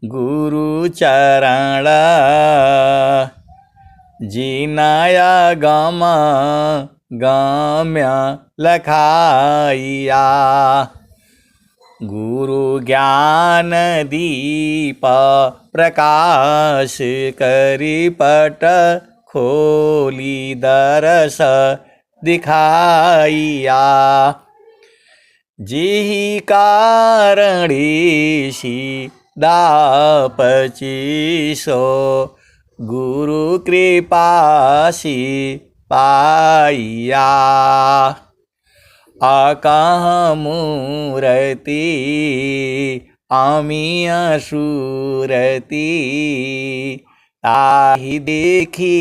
गुरु चरण जिनाया गम गम्य लखाइया। गुरु ज्ञान दीप प्रकाश करी पट खोली दरस दिखाइया। जिहि कारणीसी दापचीसो गुरु कृपासी पाइया। अकह मूरति अमीय सूरति ताहि देखी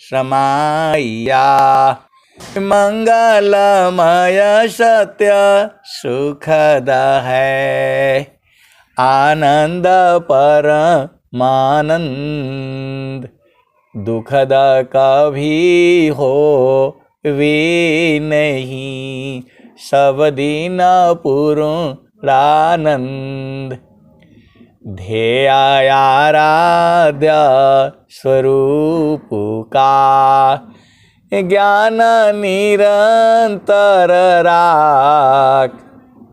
समाइया। मंगलमय सत्य सुखद है आनंद परमानंद। दुखद कभी हो वे नहीं सब दिन पूर्णानंद। ध्येय आराध्य स्वरूप का ज्ञान निरंतर राख।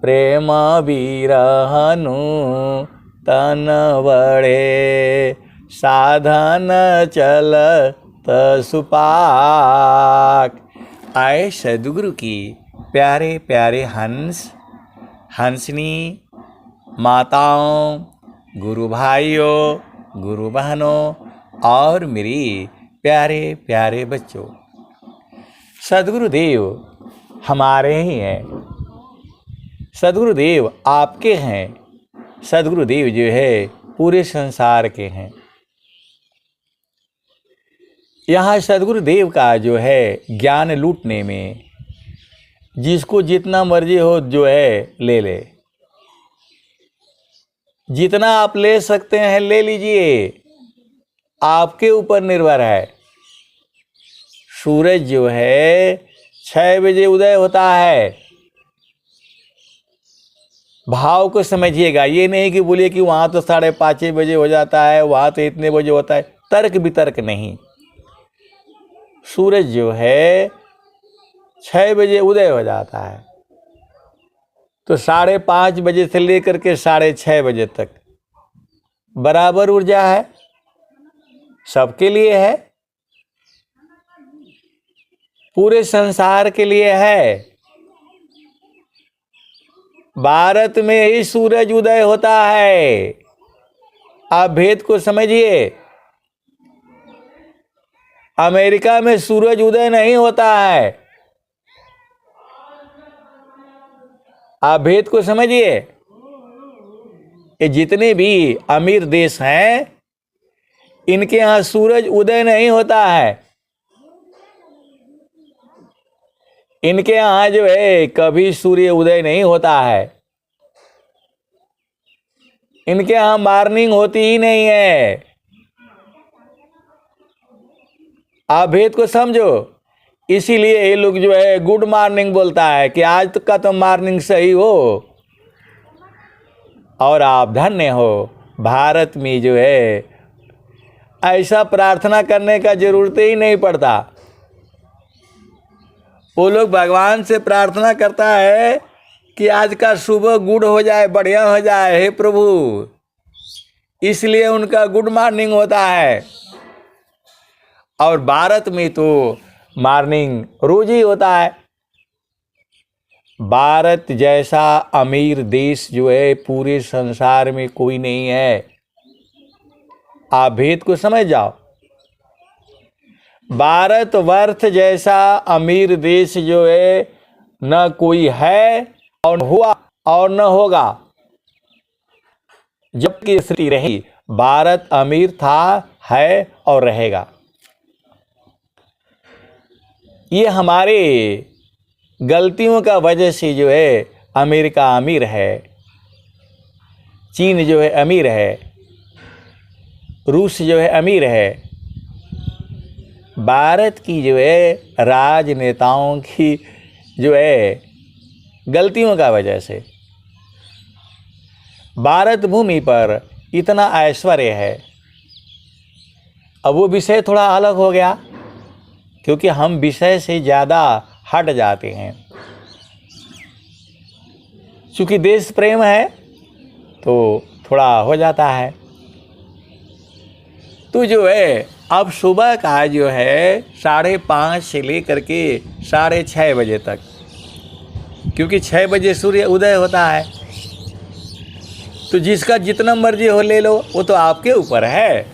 प्रेम विरहनु तन बड़े साधन चलत सुपाक। आए सद्गुरु की प्यारे प्यारे हंस हंसनी माताओं, गुरु भाइयों, गुरु बहनों और मेरी प्यारे प्यारे बच्चों। सद्गुरुदेव हमारे ही हैं, सद्गुरुदेव आपके हैं, सद्गुरुदेव जो है पूरे संसार के हैं। यहाँ सद्गुरुदेव का जो है ज्ञान लूटने में जिसको जितना मर्जी हो जो है ले ले, जितना आप ले सकते हैं ले लीजिए, आपके ऊपर निर्भर है। सूरज जो है 6 बजे उदय होता है। भाव को समझिएगा, ये नहीं कि बोलिए कि वहाँ तो 5:30 बजे हो जाता है, वहाँ तो इतने बजे होता है। तर्क वितर्क नहीं। सूरज जो है 6 बजे उदय हो जाता है तो 5:30 बजे से लेकर के 6:30 बजे तक बराबर ऊर्जा है, सबके लिए है, पूरे संसार के लिए है। भारत में ही सूरज उदय होता है। आप भेद को समझिए। अमेरिका में सूरज उदय नहीं होता है। आप भेद को समझिए। ये जितने भी अमीर देश हैं इनके यहाँ सूरज उदय नहीं होता है। इनके यहाँ जो है कभी सूर्य उदय नहीं होता है। इनके यहाँ मॉर्निंग होती ही नहीं है। आप भेद को समझो। इसीलिए ये लोग जो है गुड मॉर्निंग बोलता है कि आज तक का तो मॉर्निंग सही हो। और आप धन्य हो, भारत में जो है ऐसा प्रार्थना करने का जरूरत ही नहीं पड़ता। वो लोग भगवान से प्रार्थना करता है कि आज का सुबह गुड हो जाए, बढ़िया हो जाए, हे प्रभु। इसलिए उनका गुड मॉर्निंग होता है। और भारत में तो मॉर्निंग रोज ही होता है। भारत जैसा अमीर देश जो है पूरे संसार में कोई नहीं है। आप भेद को समझ जाओ। भारतवर्ष जैसा अमीर देश जो है न कोई है और हुआ और न होगा। जबकि स्थिति रही, भारत अमीर था, है और रहेगा। ये हमारे गलतियों का वजह से जो है अमेरिका अमीर है, चीन जो है अमीर है, रूस जो है अमीर है। भारत की जो है राजनेताओं की जो है गलतियों का वजह से। भारत भूमि पर इतना ऐश्वर्य है। अब वो विषय थोड़ा अलग हो गया, क्योंकि हम विषय से ज़्यादा हट जाते हैं। चूँकि देश प्रेम है तो थोड़ा हो जाता है। तो जो है अब सुबह का जो है 5:30 से लेकर के 6:30 बजे तक, क्योंकि 6 बजे सूर्य उदय होता है, तो जिसका जितना मर्जी हो ले लो, वो तो आपके ऊपर है।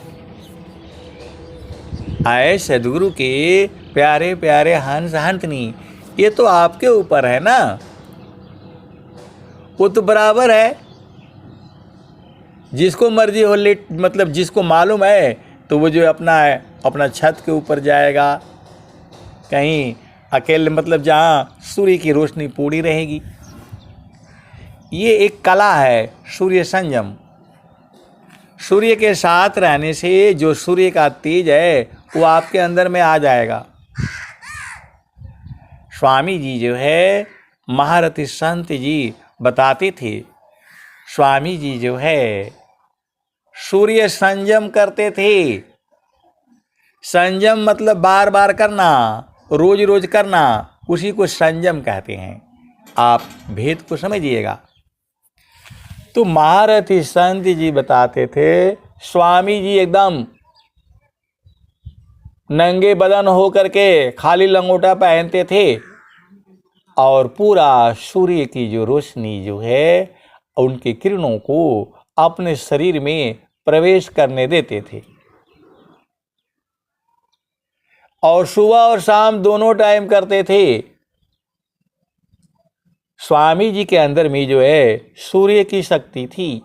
आए सदगुरु के प्यारे प्यारे हंस हंतनी, ये तो आपके ऊपर है ना, वो तो बराबर है। जिसको मर्जी हो ले, मतलब जिसको मालूम है तो वो जो अपना छत के ऊपर जाएगा, कहीं अकेले, मतलब जहाँ सूर्य की रोशनी पूरी रहेगी। ये एक कला है, सूर्य संयम। सूर्य के साथ रहने से जो सूर्य का तेज है वो आपके अंदर में आ जाएगा। स्वामी जी जो है, महारथी संत जी बताते थे, स्वामी जी जो है सूर्य संयम करते थे। संयम मतलब बार बार करना, रोज रोज करना, उसी को संयम कहते हैं। आप भेद को समझिएगा। तो महारथी संत जी बताते थे, स्वामी जी एकदम नंगे बदन होकर के खाली लंगोटा पहनते थे और पूरा सूर्य की जो रोशनी जो है उनकी किरणों को अपने शरीर में प्रवेश करने देते थे। और सुबह और शाम दोनों टाइम करते थे। स्वामी जी के अंदर में जो है सूर्य की शक्ति थी।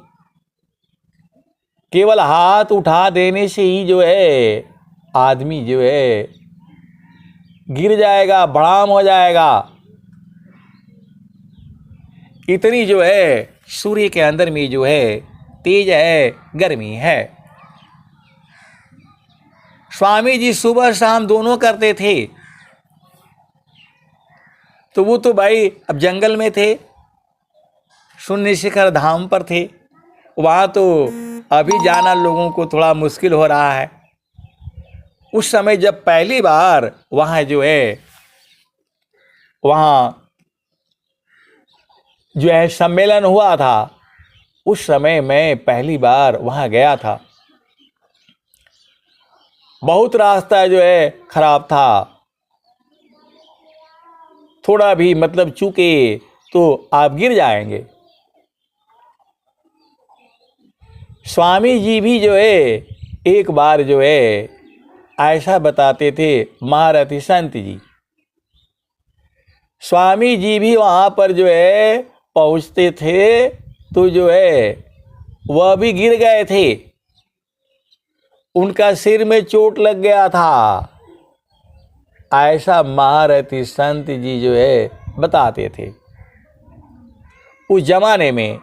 केवल हाथ उठा देने से ही जो है आदमी जो है गिर जाएगा, भड़ाम हो जाएगा। इतनी जो है सूर्य के अंदर में जो है तेज है, गर्मी है। स्वामी जी सुबह शाम दोनों करते थे। तो वो तो भाई अब जंगल में थे, शून्य शिखर धाम पर थे, वहाँ तो अभी जाना लोगों को थोड़ा मुश्किल हो रहा है। उस समय जब पहली बार वहाँ जो है सम्मेलन हुआ था, उस समय मैं पहली बार वहाँ गया था। बहुत रास्ता जो है खराब था, थोड़ा भी मतलब चूके तो आप गिर जाएंगे। स्वामी जी भी जो है एक बार जो है ऐसा बताते थे, महारथी संत जी। स्वामी जी भी वहाँ पर जो है पहुँचते थे तो जो है वह भी गिर गए थे, उनका सिर में चोट लग गया था। ऐसा महारथी संत जी जो है बताते थे। उस जमाने में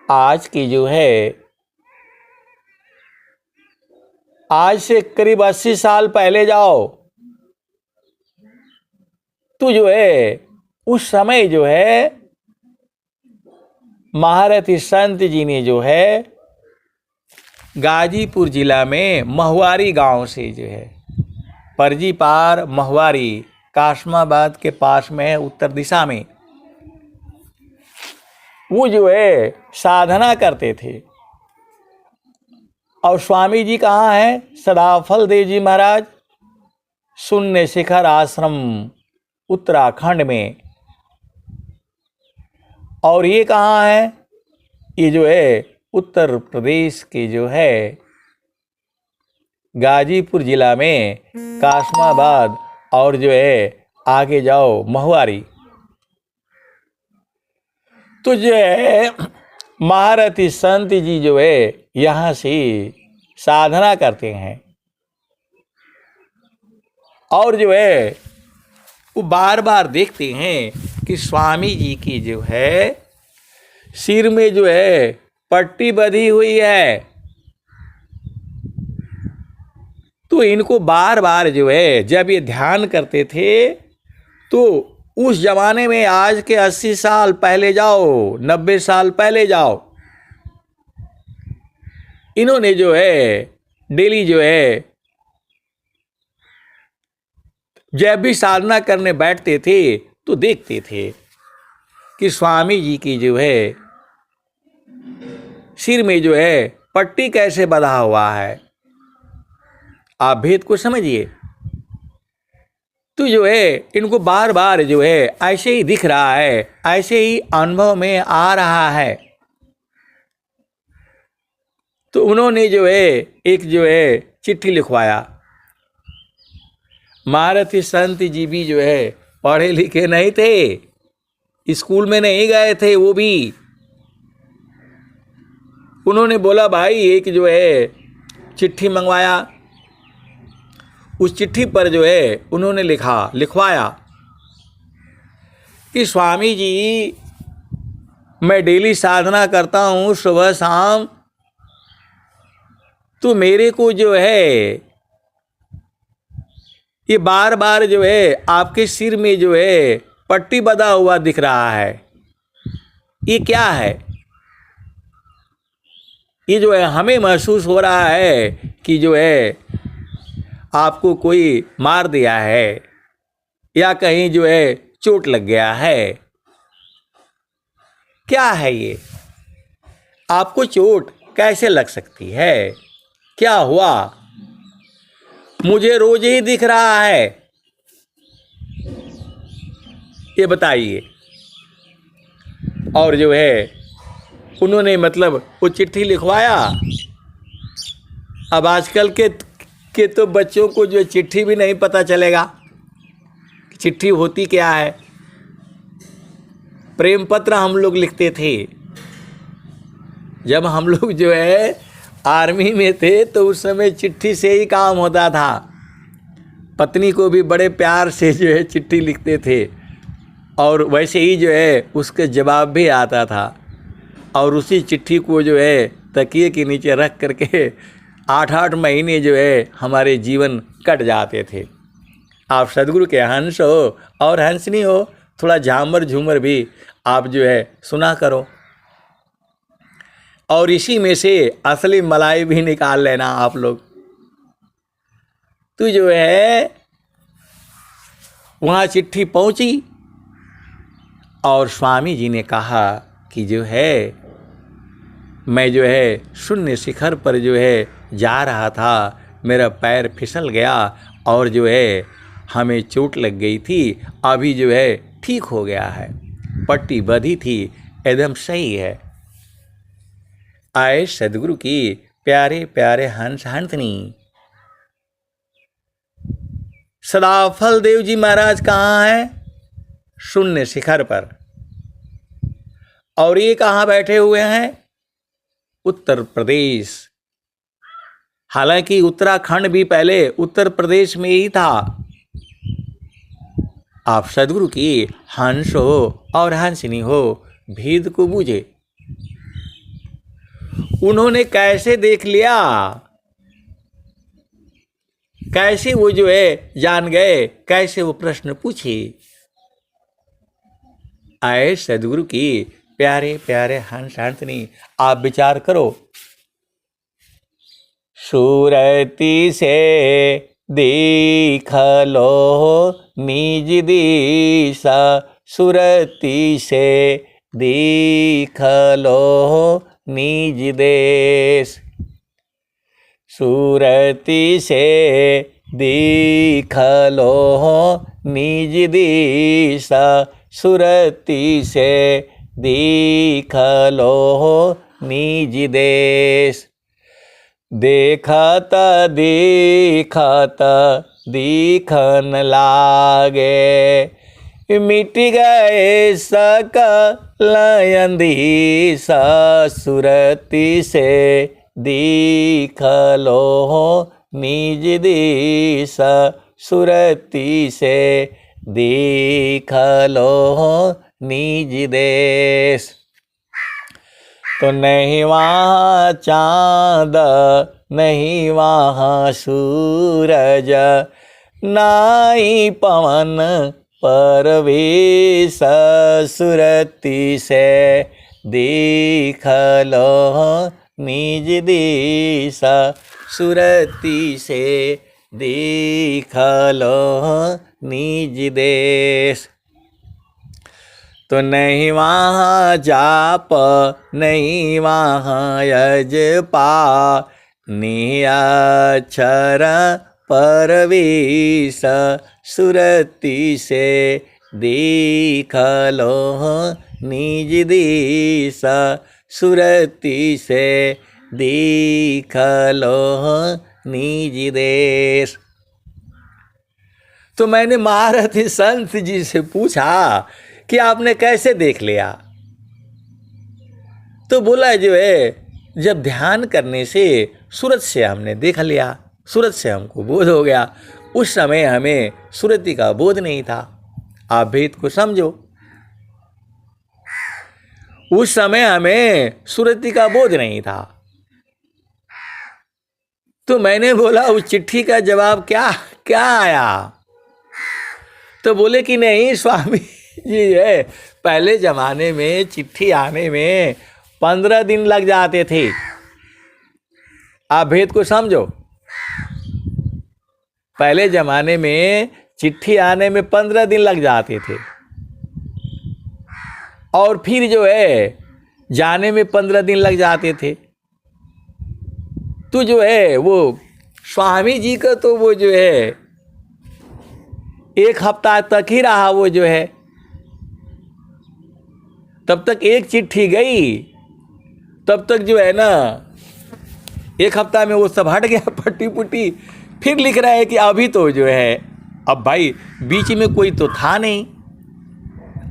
आज की जो है, आज से करीब 80 साल पहले जाओ तो जो है उस समय जो है महारथी संत जी ने जो है गाजीपुर जिला में महुआरी गांव से जो है, परजी पार महुआरी काशमाबाद के पास में है, उत्तर दिशा में, वो जो है साधना करते थे। और स्वामी जी कहाँ हैं? सदाफल देव जी महाराज शून्य शिखर आश्रम उत्तराखंड में। और ये कहाँ है? ये जो है उत्तर प्रदेश के जो है गाजीपुर जिला में काशमाबाद, और जो है आगे जाओ महुआरी। तो जो है महारथी संत जी जो है यहाँ से साधना करते हैं। और जो है वो बार बार देखते हैं कि स्वामी जी की जो है सिर में जो है पट्टी बंधी हुई है। तो इनको बार बार जो है जब ये ध्यान करते थे, तो उस जमाने में आज के 80 साल पहले जाओ, 90 साल पहले जाओ, इन्होंने जो है डेली जो है जब भी साधना करने बैठते थे तो देखते थे कि स्वामी जी की जो है सिर में जो है पट्टी कैसे बंधा हुआ है। आप भेद को समझिए। तो जो है इनको बार बार जो है ऐसे ही दिख रहा है, ऐसे ही अनुभव में आ रहा है। तो उन्होंने जो है एक जो है चिट्ठी लिखवाया। महारथी संत जी भी जो है पढ़े लिखे नहीं थे, स्कूल में नहीं गए थे वो भी। उन्होंने बोला भाई एक जो है चिट्ठी मंगवाया। उस चिट्ठी पर जो है उन्होंने लिखवाया कि स्वामी जी मैं डेली साधना करता हूँ सुबह शाम, तो मेरे को जो है ये बार बार जो है आपके सिर में जो है पट्टी बंधा हुआ दिख रहा है, ये क्या है? ये जो है हमें महसूस हो रहा है कि जो है आपको कोई मार दिया है या कहीं जो है चोट लग गया है। क्या है ये? आपको चोट कैसे लग सकती है? क्या हुआ? मुझे रोज ही दिख रहा है, ये बताइए। और जो है उन्होंने मतलब वो चिट्ठी लिखवाया। अब आजकल के तो बच्चों को जो चिट्ठी भी नहीं पता चलेगा चिट्ठी होती क्या है। प्रेम पत्र हम लोग लिखते थे जब हम लोग जो है आर्मी में थे, तो उस समय चिट्ठी से ही काम होता था। पत्नी को भी बड़े प्यार से जो है चिट्ठी लिखते थे और वैसे ही जो है उसके जवाब भी आता था। और उसी चिट्ठी को जो है तकिए के नीचे रख करके 8-8 महीने जो है हमारे जीवन कट जाते थे। आप सदगुरु के हंस हो और हंसनी हो, थोड़ा झामर झूमर भी आप जो है सुना करो और इसी में से असली मलाई भी निकाल लेना आप लोग। तो जो है वहाँ चिट्ठी पहुँची और स्वामी जी ने कहा कि जो है मैं जो है शून्य शिखर पर जो है जा रहा था, मेरा पैर फिसल गया और जो है हमें चोट लग गई थी, अभी जो है ठीक हो गया है, पट्टी बंधी थी, एकदम सही है। आए सदगुरु की प्यारे प्यारे हंस हंसनी। सदाफल देव जी महाराज कहाँ हैं? शून्य शिखर पर। और ये कहाँ बैठे हुए हैं? उत्तर प्रदेश। हालांकि उत्तराखंड भी पहले उत्तर प्रदेश में ही था। आप सदगुरु की हंस हो और हंसनी हो, भेद को बूझे। उन्होंने कैसे देख लिया, कैसे वो जो है जान गए, कैसे वो प्रश्न पूछे। आए सदगुरु की प्यारे प्यारे हंस हंसनी। आप विचार करो, सूरती से देख लो निज दिशा, सुरती से देख लो निज देश, सुरती से देख लो निज दिशा, सुरती से देख लो निज देश। देखत देखत दिखन लागे, मिट गए सकल अंधेरा, सुरती से देख लो निज दिशा, सुरती से देख लो निज देश। तो नहीं वहाँ चाँद नहीं वहाँ सूरज, नाई पवन परवेश, सुरती से देख लो निज देश सुरती से देख लो निज देश। तो नहीं वहाँ जाप नहीं वहाँ यजपा, निअक्षर परवेश सुरती से देख लो निज देश सुरती से देख लो निज देश। तो मैंने महारथी संत जी से पूछा कि आपने कैसे देख लिया? तो बोला जो है जब ध्यान करने से सूरत से हमने देख लिया, सूरत से हमको बोध हो गया। उस समय हमें सुरति का बोध नहीं था। आप भेद को समझो, उस समय हमें सुरति का बोध नहीं था। तो मैंने बोला उस चिट्ठी का जवाब क्या क्या आया? तो बोले कि नहीं स्वामी जी है, पहले जमाने में चिट्ठी आने में 15 दिन लग जाते थे। आप भेद को समझो, पहले जमाने में चिट्ठी आने में 15 दिन लग जाते थे, और फिर जो है जाने में 15 दिन लग जाते थे। तो जो है वो स्वामी जी का तो वो जो है 1 हफ्ता तक ही रहा। वो जो है तब तक एक चिट्ठी गई, तब तक जो है ना 1 हफ्ता में वो सब हट गया, पट्टी पुट्टी। फिर लिख रहा है कि अभी तो जो है, अब भाई बीच में कोई तो था नहीं।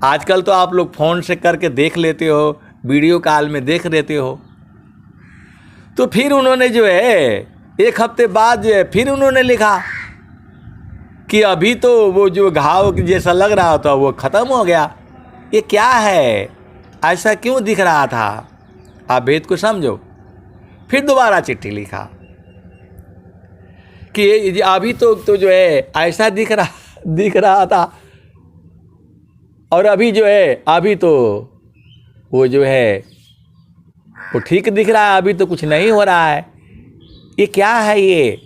आजकल तो आप लोग फ़ोन से करके देख लेते हो, वीडियो कॉल में देख लेते हो। तो फिर उन्होंने जो है 1 हफ्ते बाद जो है फिर उन्होंने लिखा कि अभी तो वो जो घाव जैसा लग रहा था वो ख़त्म हो गया। ये क्या है, ऐसा क्यों दिख रहा था? आप भेद को समझो। फिर दोबारा चिट्ठी लिखा कि अभी तो जो है ऐसा दिख रहा था, और अभी जो है अभी तो वो जो है वो ठीक दिख रहा है, अभी तो कुछ नहीं हो रहा है। ये क्या है? ये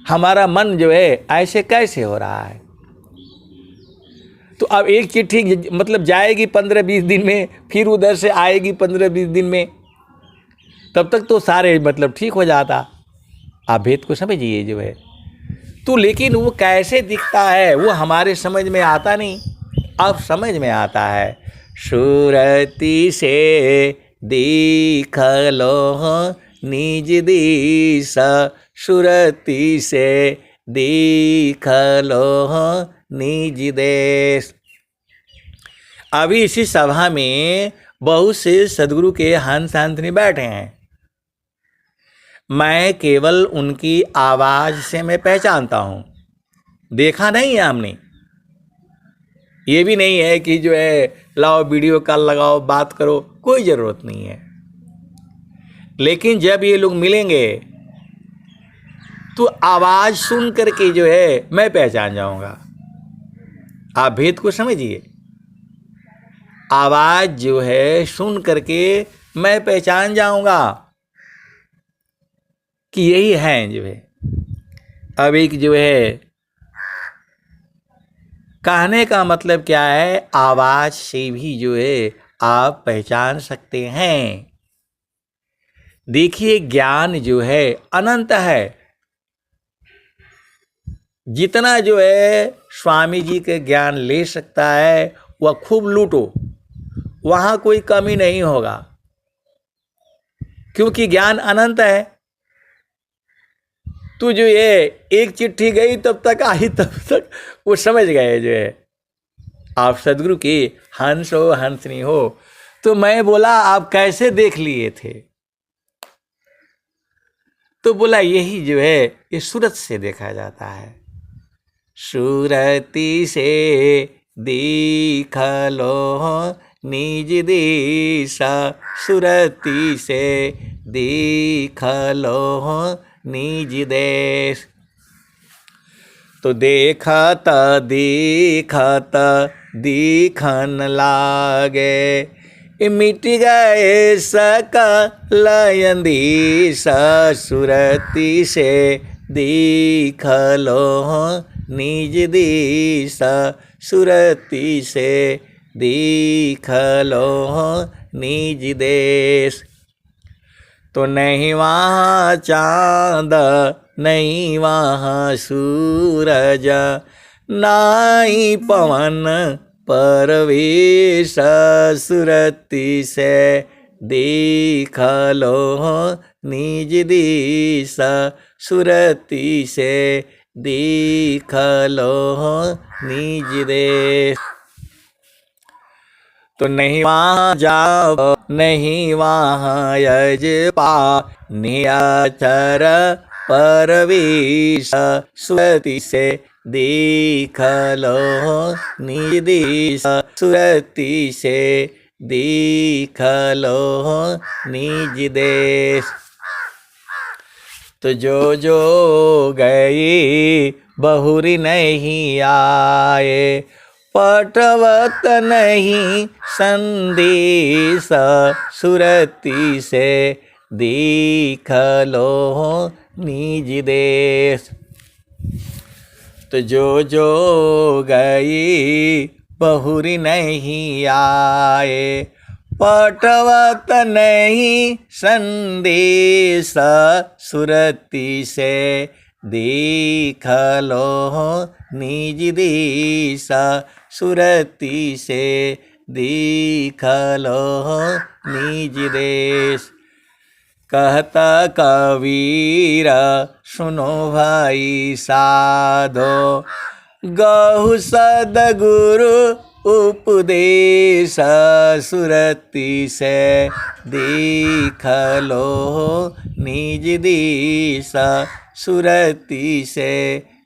हमारा मन जो है ऐसे कैसे हो रहा है? तो अब एक चिट्ठी मतलब जाएगी 15-20 दिन में, फिर उधर से आएगी 15-20 दिन में, तब तक तो सारे मतलब ठीक हो जाता। आप भेद को समझिए जो है। तो लेकिन वो कैसे दिखता है वो हमारे समझ में आता नहीं, अब समझ में आता है। सुरती से देख लो निज देश सुरती से देख लो निज देश। अभी इसी सभा में बहुत से सदगुरु के हंस हंसनी बैठे हैं। मैं केवल उनकी आवाज़ से मैं पहचानता हूँ, देखा नहीं है हमने। ये भी नहीं है कि जो है लाओ वीडियो कॉल लगाओ बात करो, कोई ज़रूरत नहीं है। लेकिन जब ये लोग मिलेंगे तो आवाज़ सुन करके जो है मैं पहचान जाऊंगा। आप भेद को समझिए। आवाज़ जो है सुन करके मैं पहचान जाऊंगा कि यही है जो है। अब एक जो है कहने का मतलब क्या है, आवाज़ से भी जो है आप पहचान सकते हैं। देखिए ज्ञान जो है अनंत है। जितना जो है स्वामी जी के ज्ञान ले सकता है वह खूब लूटो, वहाँ कोई कमी नहीं होगा, क्योंकि ज्ञान अनंत है। तो जो ये एक चिट्ठी गई तब तक आई, तब तक वो समझ गए जो है आप सदगुरु की हंस हो हंसनी हो। तो मैं बोला आप कैसे देख लिए थे? तो बोला यही जो है ये सूरत से देखा जाता है। सूरती से देख लो निज देश सुरती से देख लो निज देश। तो देखत देखत देखन लागे मिट गए सकल अंधीस सुरति से दीख लो निज दिस सुरति से दीख लो निज देश। तो नहीं वहाँ चाँद नहीं वहाँ सूरज नाई पवन परवेश सुरति से दीख लो निज दिस सुरति से दीख लो निज देश। तो नहीं वहाँ जाओ नहीं वहाँ यज पा नियाचर परवेश सुरति से दीख लो निज दिस सुरति से दीख लो निज देश। तो जो गई बहुरी नहीं आए पटवत नहीं संदेश सुरति से दीख लो निज देश। तो जो गई बहुरी नहीं आए पटवत नहीं संदेश सुरति से दीख लो निज दिस सुरति से दीख लो निज देश। कहता कबीर सुनो भाई साधो गहु सदगुरु उपदेश सुरति से दीख लो निज दिस सुरति से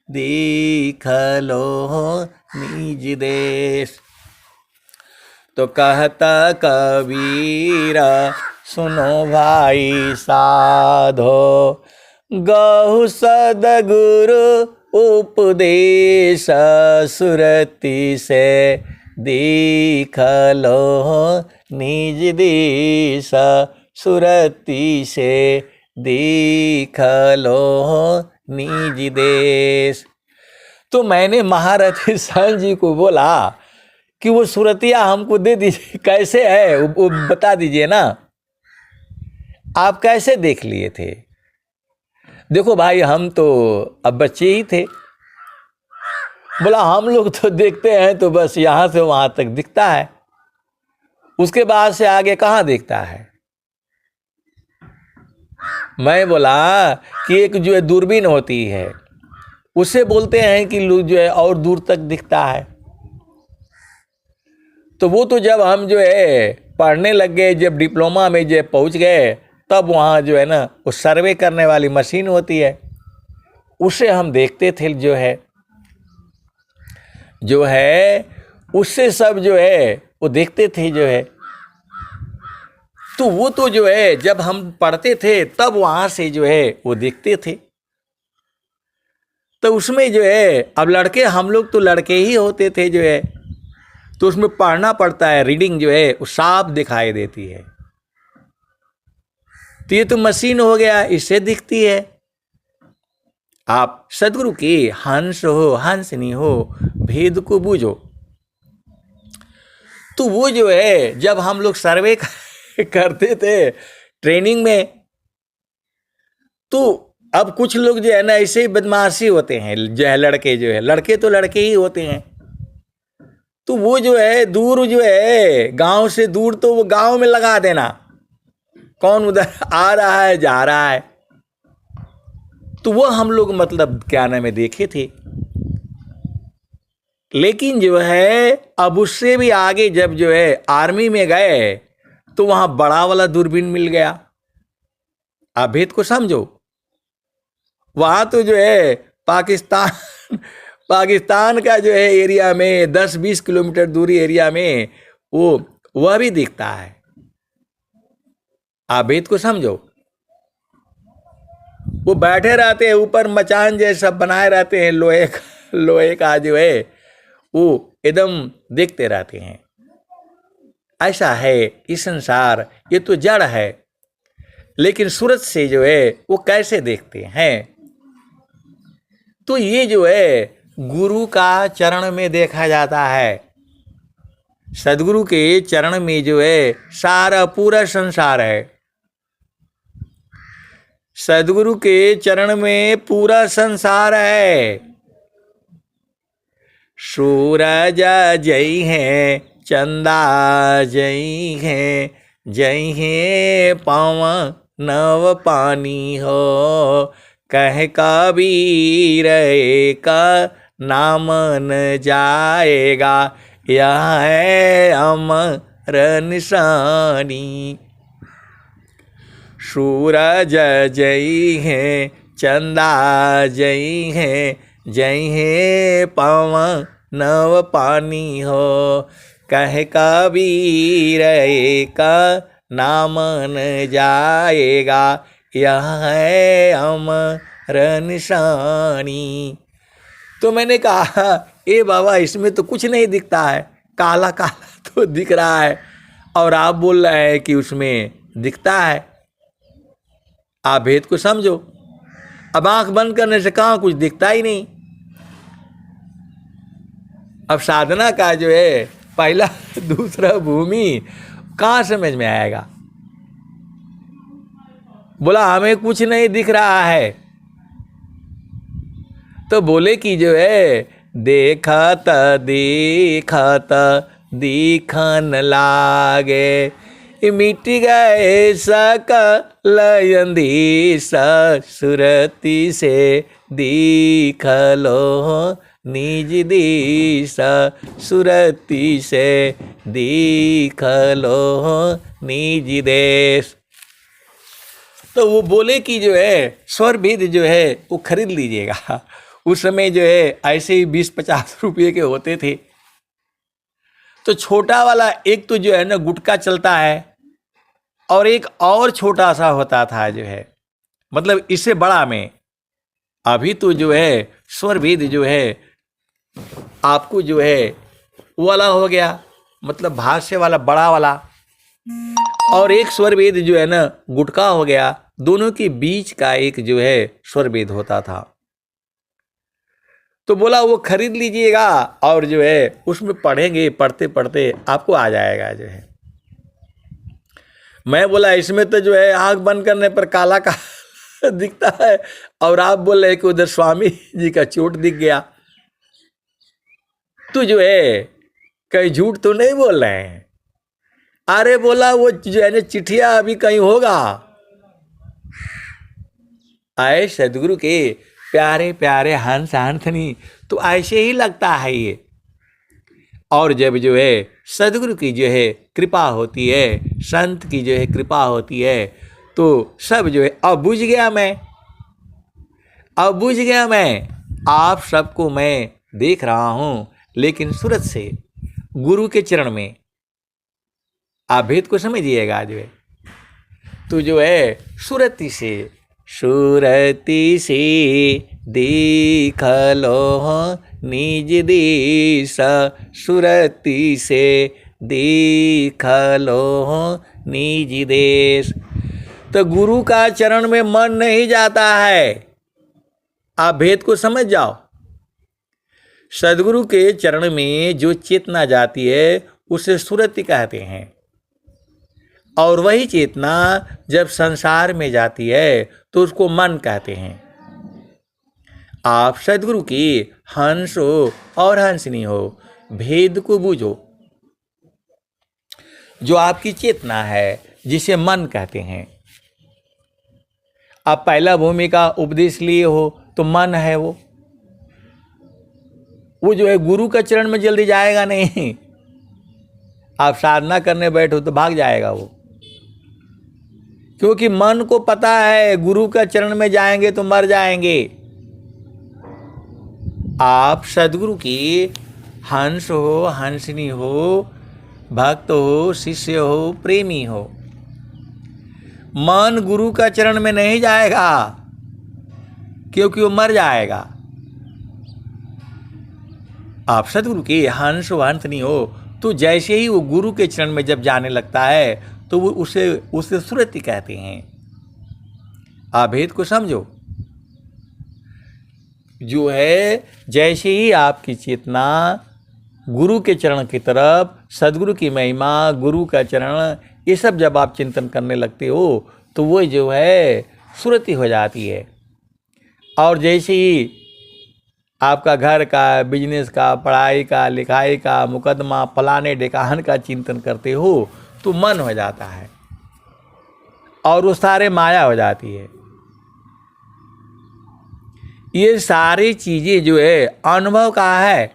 दीख लो निज देश। तो कहता कबीर सुनो भाई साधो गहु सदगुरु उपदेश सुरति से दीख लो निज दिस सुरति से दीख लो निज देश। तो मैंने महारथी सहन जी को बोला कि वो सुरतिया हमको दे दीजिए, कैसे है वो बता दीजिए ना, आप कैसे देख लिए थे। देखो भाई हम तो अब बच्चे ही थे। बोला हम लोग तो देखते हैं तो बस यहाँ से वहाँ तक दिखता है, उसके बाद से आगे कहाँ दिखता है। मैं बोला कि एक जो है दूरबीन होती है उससे बोलते हैं कि लोग जो है और दूर तक दिखता है। तो वो तो जब हम जो है पढ़ने लग गए, जब डिप्लोमा में जो पहुँच गए, तब वहाँ जो है ना वो सर्वे करने वाली मशीन होती है, उससे हम देखते थे जो है उससे सब जो है वो देखते थे जो है। तो वो तो जो है जब हम पढ़ते थे तब वहाँ से जो है वो देखते थे। तो उसमें जो है अब लड़के, हम लोग तो लड़के ही होते थे जो है, तो उसमें पढ़ना पड़ता है, रीडिंग जो है वो साफ दिखाई देती है। तो ये तो मशीन हो गया, इससे दिखती है। आप सदगुरु के हंस हो हंसनी हो भेद को बूझो। तो वो जो है जब हम लोग सर्वे करते थे ट्रेनिंग में, तो अब कुछ लोग जो है ना ऐसे ही बदमाशी होते हैं जो है, लड़के जो है, लड़के तो लड़के ही होते हैं। तो वो जो है दूर जो है गांव से दूर, तो वो गांव में लगा देना, कौन उधर आ रहा है जा रहा है। तो वो हम लोग मतलब क्या नाम है देखे थे। लेकिन जो है अब उससे भी आगे जब जो है आर्मी में गए तो वहां बड़ा वाला दूरबीन मिल गया। आप भेद को समझो, वहां तो जो है पाकिस्तान का जो है एरिया में 10-20 किलोमीटर दूरी एरिया में वह भी दिखता है। आप भेद को समझो। वो बैठे रहते हैं ऊपर, मचान जैसा बनाए रहते हैं, लोहे का जो है वो एकदम देखते रहते हैं। ऐसा है ये संसार, ये तो जड़ है। लेकिन सूरत से जो है वो कैसे देखते हैं? तो ये जो है गुरु का चरण में देखा जाता है। सदगुरु के चरण में जो है सारा पूरा संसार है। सदगुरु के चरण में पूरा संसार है। सूरज जय है, चंदा जय है, जय है पवन नव पानी हो, कह कबीर का नाम न जाएगा, यह है अमर निशानी। सूरज जय है, चंदा जय है, जय है पवन नव पानी हो, कह कबीर का नाम न जाएगा, यह है अमर निशानी। तो मैंने कहा ए बाबा इसमें तो कुछ नहीं दिखता है, काला काला तो दिख रहा है और आप बोल रहे हैं कि उसमें दिखता है। आप भेद को समझो। अब आंख बंद करने से कहाँ कुछ दिखता ही नहीं। अब साधना का जो है पहला दूसरा भूमि कहाँ समझ में आएगा? बोला हमें कुछ नहीं दिख रहा है। तो बोले कि जो है देखत देखत दिखन लागे, मिट गए सकल अंधीस, सुरति से दिख लो निज देश, सुरति से दिख लो निज देश। तो वो बोले कि जो है स्वर भेद जो है वो खरीद लीजिएगा। उस समय जो है ऐसे ही 20-50 रुपये के होते थे। तो छोटा वाला एक तो जो है ना गुटका चलता है और एक और छोटा सा होता था जो है, मतलब इससे बड़ा में। अभी तो जो है स्वर भेद जो है आपको जो है वो वाला हो गया, मतलब भाष्य वाला बड़ा वाला, और एक स्वर भेद जो है ना गुटका हो गया। दोनों के बीच का एक जो है स्वर भेद होता था। तो बोला वो खरीद लीजिएगा और जो है उसमें पढ़ेंगे, पढ़ते पढ़ते आपको आ जाएगा जो है। मैं बोला इसमें तो जो है आंख बंद करने पर काला काला दिखता है और आप बोल रहे कि उधर स्वामी जी का चोट दिख गया। तो जो है कहीं झूठ तो नहीं बोल रहे हैं? अरे बोला वो जो है ना चिट्ठिया अभी कहीं होगा। आए सदगुरु के प्यारे प्यारे हंस हंसनी, तो ऐसे ही लगता है ये। और जब जो है सदगुरु की जो है कृपा होती है, संत की जो है कृपा होती है, तो सब जो है अब बुझ गया मैं, अब बुझ गया मैं। आप सबको मैं देख रहा हूँ, लेकिन सूरत से गुरु के चरण में आप भेद को समझिएगा जो है। तो जो है सुरति से देख लो निज देश, सुरति से देख लो निज देश। तो गुरु का चरण में मन नहीं जाता है। आप भेद को समझ जाओ। सदगुरु के चरण में जो चेतना जाती है उसे सुरति कहते हैं, और वही चेतना जब संसार में जाती है तो उसको मन कहते हैं। आप सदगुरु की हंस हो और हंसनी हो, भेद को बूझो। जो आपकी चेतना है जिसे मन कहते हैं, आप पहला भूमि का उपदेश लिए हो तो मन है वो जो है गुरु का चरण में जल्दी जाएगा नहीं। आप साधना करने बैठो तो भाग जाएगा वो, क्योंकि मन को पता है गुरु का चरण में जाएंगे तो मर जाएंगे। आप सदगुरु की हंस हो, हंसनी हो, भक्त हो, शिष्य हो, प्रेमी हो, मन गुरु का चरण में नहीं जाएगा क्योंकि वो मर जाएगा। आप सदगुरु की हंस हो, हंसनी हो, तो जैसे ही वो गुरु के चरण में जब जाने लगता है तो वो उसे सुरति कहते हैं। आप भेद को समझो। जो है जैसे ही आपकी चेतना गुरु के चरण की तरफ, सदगुरु की महिमा, गुरु का चरण, ये सब जब आप चिंतन करने लगते हो तो वो जो है सुरति हो जाती है। और जैसे ही आपका घर का, बिजनेस का, पढ़ाई का, लिखाई का, मुकदमा, फलाने ढिकान का चिंतन करते हो तो मन हो जाता है और वो सारे माया हो जाती है। ये सारी चीजें जो है अनुभव का है।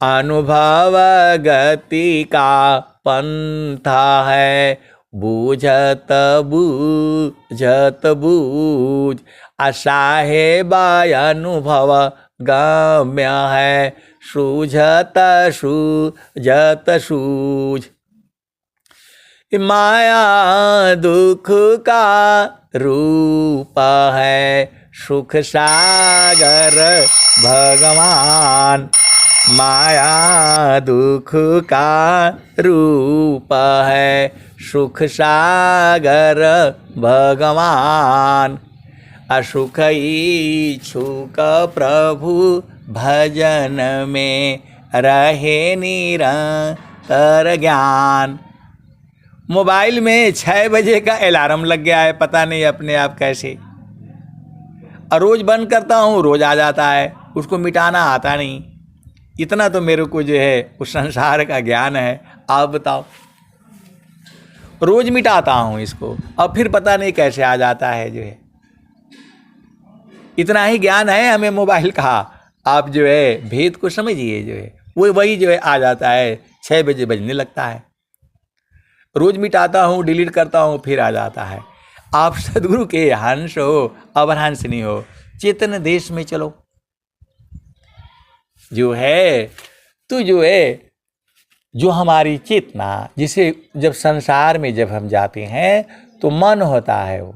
अनुभव गति का पंथा है, बूझत बूझत बूझ, असाहेब अनुभव गम्य है, सूझत सूझत सूझ। माया दुख का रूप है, सुख सागर भगवान। माया दुख का रूप है, सुख सागर भगवान। असुख इच्छुक प्रभु भजन में, रहे निरंतर ज्ञान। मोबाइल में 6 बजे का अलार्म लग गया है, पता नहीं अपने आप कैसे, और रोज बंद करता हूँ, रोज आ जाता है, उसको मिटाना आता नहीं। इतना तो मेरे को जो है उस संसार का ज्ञान है। आप बताओ, रोज मिटाता हूँ इसको और फिर पता नहीं कैसे आ जाता है। जो है इतना ही ज्ञान है हमें मोबाइल का। आप जो है भेद को समझिए। जो है वो वही जो है आ जाता है, 6 बजे बजने लगता है। रोज मिटाता हूँ, डिलीट करता हूँ, फिर आ जाता है। आप सदगुरु के हंस हो, अवरहंस नहीं हो। चेतन देश में चलो। जो है तो जो है जो हमारी चेतना, जिसे जब संसार में जब हम जाते हैं तो मन होता है वो,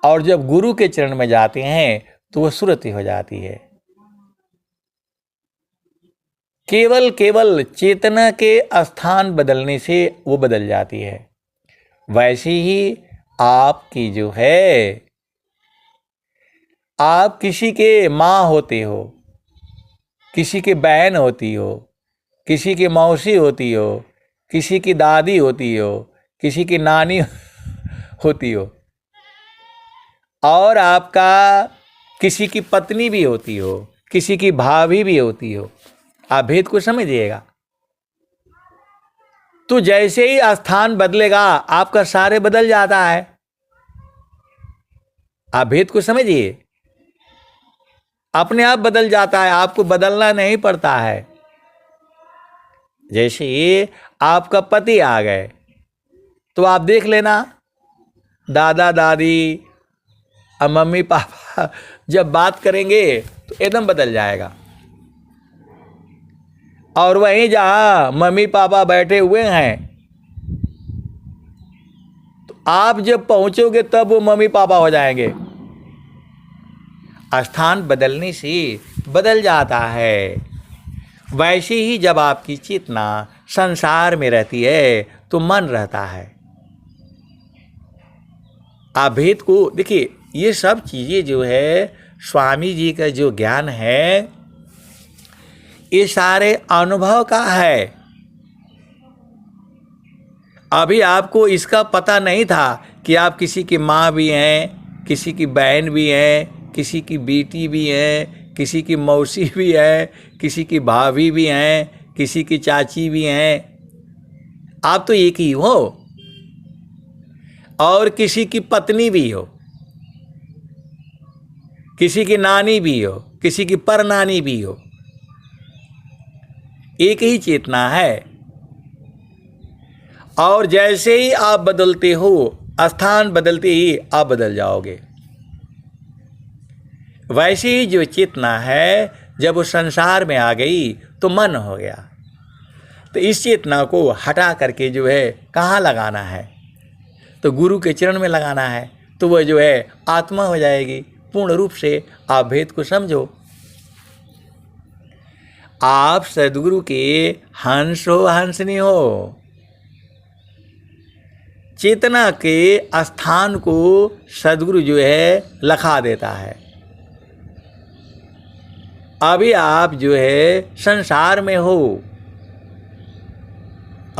और जब गुरु के चरण में जाते हैं तो वो सुरति हो जाती है। केवल चेतना के स्थान बदलने से वो बदल जाती है। वैसे ही आपकी जो है, आप किसी के माँ होते हो, किसी की बहन होती हो, किसी की मौसी होती हो, किसी की दादी होती हो, किसी की नानी होती हो, और आपका किसी की पत्नी भी होती हो, किसी की भाभी भी होती हो। आप भेद को समझिएगा। तो जैसे ही स्थान बदलेगा आपका सारे बदल जाता है। आप भेद को समझिए। अपने आप बदल जाता है, आपको बदलना नहीं पड़ता है। जैसे ये आपका पति आ गए तो आप देख लेना, दादा दादी और मम्मी पापा जब बात करेंगे तो एकदम बदल जाएगा। और वहीं जहां मम्मी पापा बैठे हुए हैं तो आप जब पहुंचोगे तब वो मम्मी पापा हो जाएंगे। स्थान बदलने से बदल जाता है। वैसे ही जब आपकी चेतना संसार में रहती है तो मन रहता है। आप भेद को देखिए। ये सब चीज़ें जो है स्वामी जी का जो ज्ञान है, ये सारे अनुभव का है। अभी आपको इसका पता नहीं था कि आप किसी की माँ भी हैं, किसी की बहन भी हैं, किसी की बेटी भी है, किसी की मौसी भी है, किसी की भाभी भी हैं, किसी की चाची भी हैं। आप तो एक ही हो। और किसी की पत्नी भी हो, किसी की नानी भी हो, किसी की परनानी भी हो। एक ही चेतना है। और जैसे ही आप बदलते हो, स्थान बदलते ही आप बदल जाओगे। वैसे ही जो चेतना है जब वो संसार में आ गई तो मन हो गया। तो इस चेतना को हटा करके जो है कहाँ लगाना है? तो गुरु के चरण में लगाना है। तो वह जो है आत्मा हो जाएगी पूर्ण रूप से। आप भेद को समझो। आप सदगुरु के हंस हो, हंसनी हो। चेतना के स्थान को सदगुरु जो है लखा देता है। अभी आप जो है संसार में हो,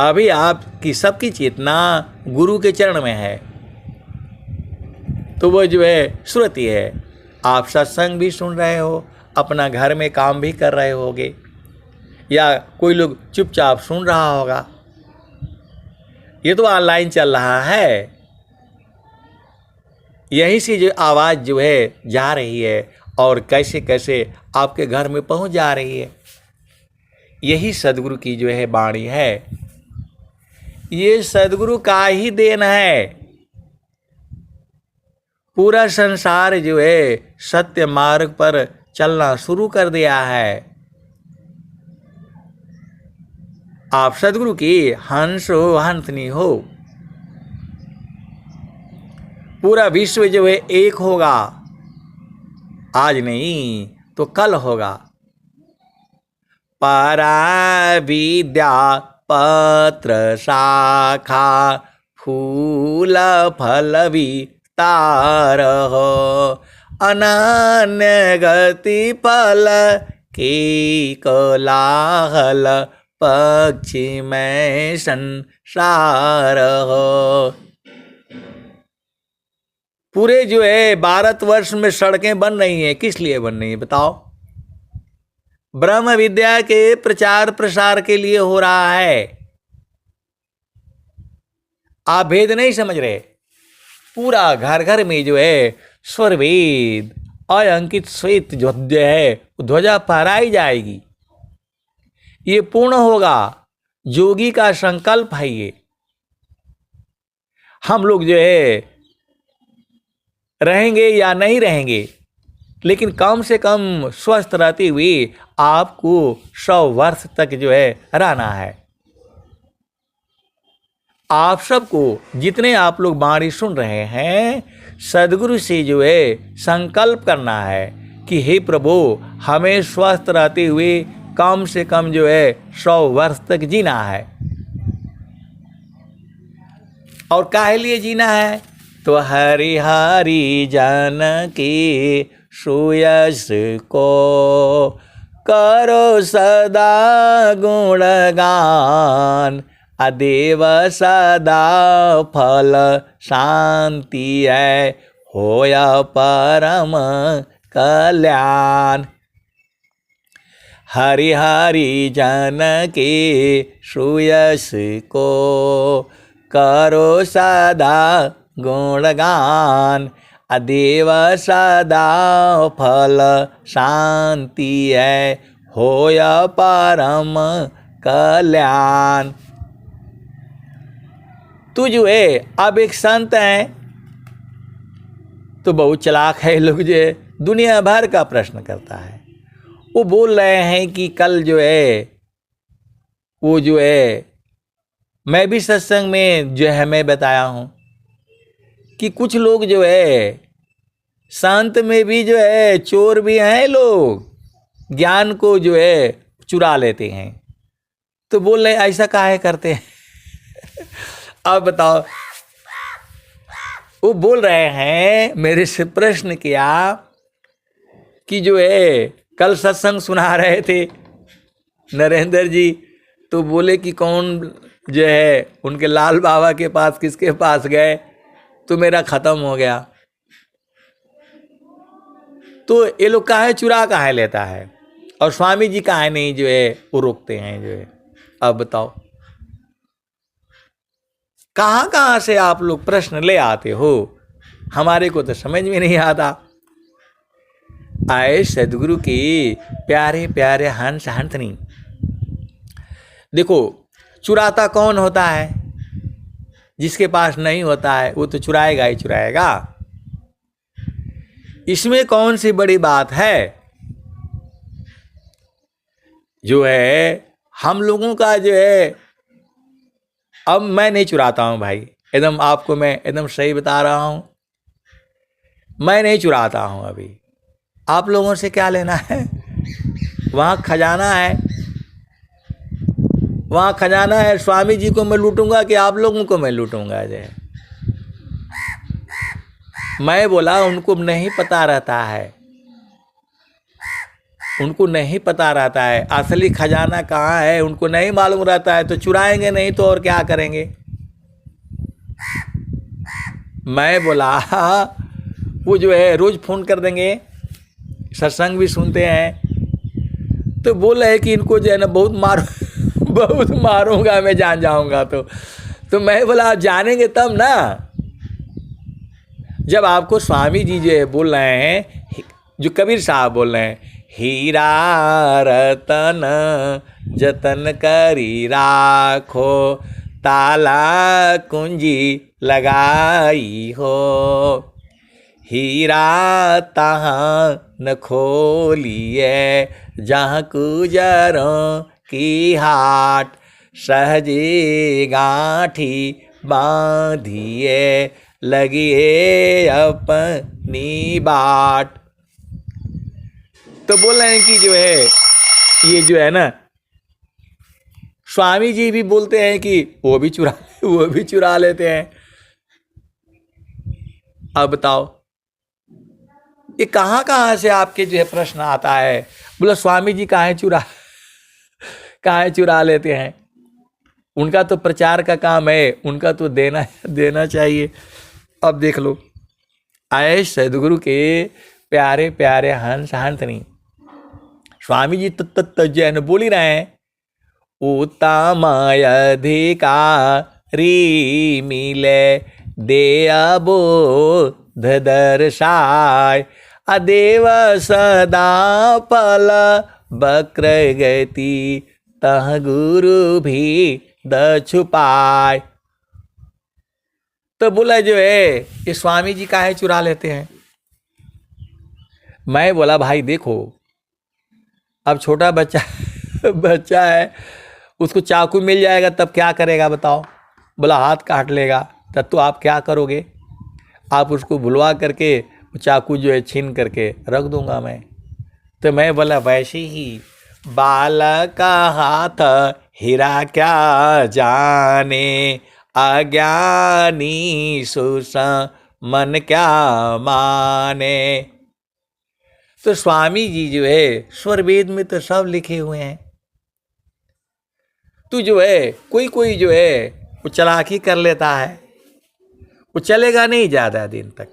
अभी आपकी सबकी चेतना गुरु के चरण में है, तो वो जो है श्रुति है। आप सत्संग भी सुन रहे हो, अपना घर में काम भी कर रहे होगे, या कोई लोग चुपचाप सुन रहा होगा। ये तो ऑनलाइन चल रहा है। यहीं से जो आवाज़ जो है जा रही है और कैसे कैसे आपके घर में पहुंच जा रही है, यही सदगुरु की जो है वाणी है। ये सदगुरु का ही देन है। पूरा संसार जो है सत्य मार्ग पर चलना शुरू कर दिया है। आप सदगुरु की हंस हो, हंसनी हो। पूरा विश्व जो है एक होगा, आज नहीं तो कल होगा। परा विद्या पत्र शाखा फूल फल विस्तार हो, अनन्य गति फल की कोलाहल पक्षी में संसार हो। पूरे जो है भारतवर्ष में सड़कें बन रही हैं, किस लिए बन रही हैं बताओ? ब्रह्म विद्या के प्रचार प्रसार के लिए हो रहा है। आप भेद नहीं समझ रहे। पूरा घर घर में जो है स्वरवेद और अंकित श्वेत जो है ध्वजा फहराई जाएगी। ये पूर्ण होगा। योगी का संकल्प है ये। हम लोग जो है रहेंगे या नहीं रहेंगे, लेकिन कम से कम स्वस्थ रहते हुए आपको 100 वर्ष तक जो है रहना है। आप सबको, जितने आप लोग वाणी सुन रहे हैं, सदगुरु से जो है संकल्प करना है कि हे प्रभु, हमें स्वस्थ रहते हुए कम से कम जो है 100 वर्ष तक जीना है। और काहे लिए जीना है? तो हरि हरि जन की सुयश को करो सदा गुणगान, अदेव सदा फल शांति है, होया परम कल्याण। हरि हरि जन के सुयश को करो सदा गुणगान, अदेव सदा फल शांति है, होया परम कल्याण। तू जो है अब एक संत है तो बहुत चालाक है। लोग जो है दुनिया भर का प्रश्न करता है। वो बोल रहे हैं कि कल जो है वो जो है, मैं भी सत्संग में जो है मैं बताया हूँ कि कुछ लोग जो है संत में भी जो है चोर भी हैं। लोग ज्ञान को जो है चुरा लेते हैं। तो बोल रहे ऐसा काहे करते हैं? अब बताओ। वो बोल रहे हैं, मेरे से प्रश्न किया कि जो है कल सत्संग सुना रहे थे नरेंद्र जी, तो बोले कि कौन जो है उनके लाल बाबा के पास किसके पास गए, तो मेरा खत्म हो गया। तो ये लोग काहे चुरा काहे लेता है, और स्वामी जी काहे नहीं जो है वो रोकते हैं जो है। अब बताओ कहाँ कहाँ से आप लोग प्रश्न ले आते हो, हमारे को तो समझ में नहीं आता। आए सदगुरु की प्यारे प्यारे हंस हंसनी। देखो चुराता कौन होता है? जिसके पास नहीं होता है वो तो चुराएगा ही चुराएगा। इसमें कौन सी बड़ी बात है? जो है हम लोगों का जो है, अब मैं नहीं चुराता हूं भाई, एकदम आपको मैं एकदम सही बता रहा हूं, मैं नहीं चुराता हूं। अभी आप लोगों से क्या लेना है? वहां खजाना है, वहाँ खजाना है, स्वामी जी को मैं लूटूंगा कि आप लोगों को मैं लूटूंगा? जय, मैं बोला उनको नहीं पता रहता है, उनको नहीं पता रहता है असली खजाना कहाँ है, उनको नहीं मालूम रहता है, तो चुराएंगे नहीं तो और क्या करेंगे? मैं बोला वो जो है रोज फोन कर देंगे, सत्संग भी सुनते हैं, तो बोल रहे कि इनको जो है ना बहुत बहुत मारूंगा मैं, जान जाऊंगा। तो मैं बोला आप जानेंगे तब ना, जब आपको स्वामी जी जो है बोल रहे हैं, जो कबीर साहब बोल रहे हैं, हीरा रतन जतन करी राखो, ताला कुंजी लगाई हो, हीरा तहाँ न खोलिए जहाँ गुजरों की हाट, सहजे गांठी बांधिए लगिए अपनी बाट। तो बोल रहे हैं कि जो है ये जो है ना, स्वामी जी भी बोलते हैं कि वो भी चुरा लेते हैं। अब बताओ ये कहाँ से आपके जो है प्रश्न आता है? बोला स्वामी जी काहे चुरा लेते हैं? उनका तो प्रचार का काम है, उनका तो देना चाहिए। अब देख लो, आए सदगुरु के प्यारे प्यारे हंस हंसनी स्वामी जी जैन बोल ही रहे हैं, उत्तम अधिकारी मिले दे बोध दर्शाय, अदेव सदा पल बक्र गति, तह गुरु भी द छुपाय। तो बोला जो है ये स्वामी जी काहे चुरा लेते हैं? मैं बोला भाई देखो, अब छोटा बच्चा है, उसको चाकू मिल जाएगा तब क्या करेगा बताओ? बोला हाथ काट लेगा, तब तो आप क्या करोगे? आप उसको बुलवा करके चाकू जो है छीन करके रख दूंगा मैं। तो मैं बोला वैसे ही बालक का हाथ हीरा क्या जाने, अज्ञानी सुसा मन क्या माने। तो स्वामी जी जो है स्वर वेद में तो सब लिखे हुए हैं। तू जो है कोई जो है वो चालाकी कर लेता है, वो चलेगा नहीं ज़्यादा दिन तक।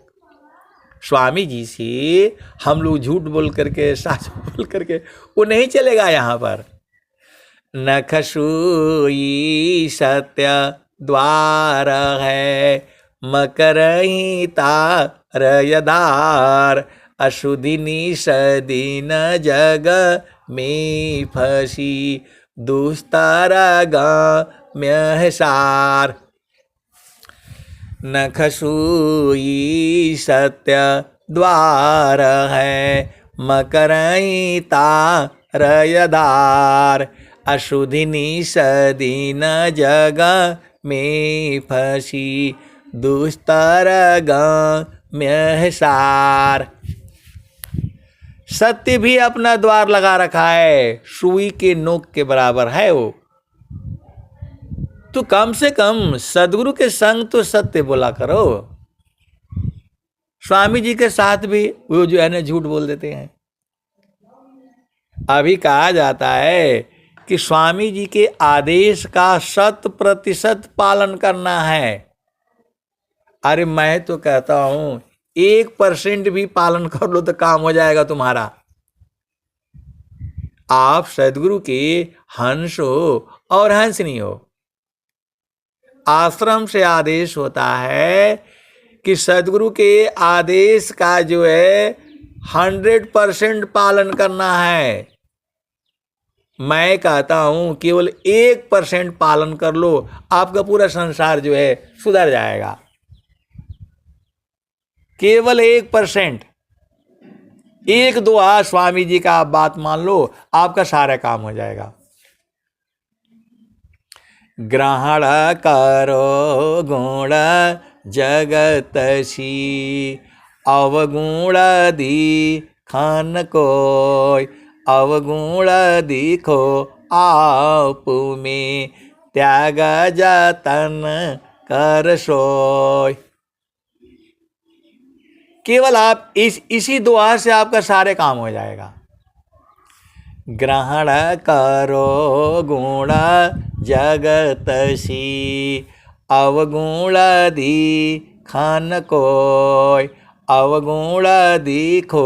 स्वामी जी से हम लोग झूठ बोल करके सच बोल करके वो नहीं चलेगा यहाँ पर। नखसूई सत्य द्वार है, मकरही तार यदार, अशुदिनी सदीन जग में फंसी, दुस्तर गम्य सार। नखसूई सत्य द्वार है, मकरई तार यदार, अशुधिनी सदीन जग में फंसी, दुस्तर गम्य सार। सत्य भी अपना द्वार लगा रखा है, सुई के नोक के बराबर है वो। तो कम से कम सदगुरु के संग तो सत्य बोला करो। स्वामी जी के साथ भी वो जो है ना झूठ बोल देते हैं। अभी कहा जाता है कि स्वामी जी के आदेश का 100% पालन करना है। अरे मैं तो कहता हूं 1% भी पालन कर लो तो काम हो जाएगा तुम्हारा। आप सदगुरु के हंस हो और हंसनी हो। आश्रम से आदेश होता है कि सदगुरु के आदेश का जो है 100% पालन करना है। मैं कहता हूं केवल 1% पालन कर लो, आपका पूरा संसार जो है सुधर जाएगा। केवल 1%, 1-2 स्वामी जी का आप बात मान लो, आपका सारा काम हो जाएगा। ग्रहण करो गुण जगतसी, अवगुण दिखन कोय, अवगुण दिखो आप में त्याग जतन कर सोय। केवल आप इसी दुआ से आपका सारे काम हो जाएगा। ग्रहण करो गुण जगतसी, अवगुण दिखन कोय। अवगुण दिखो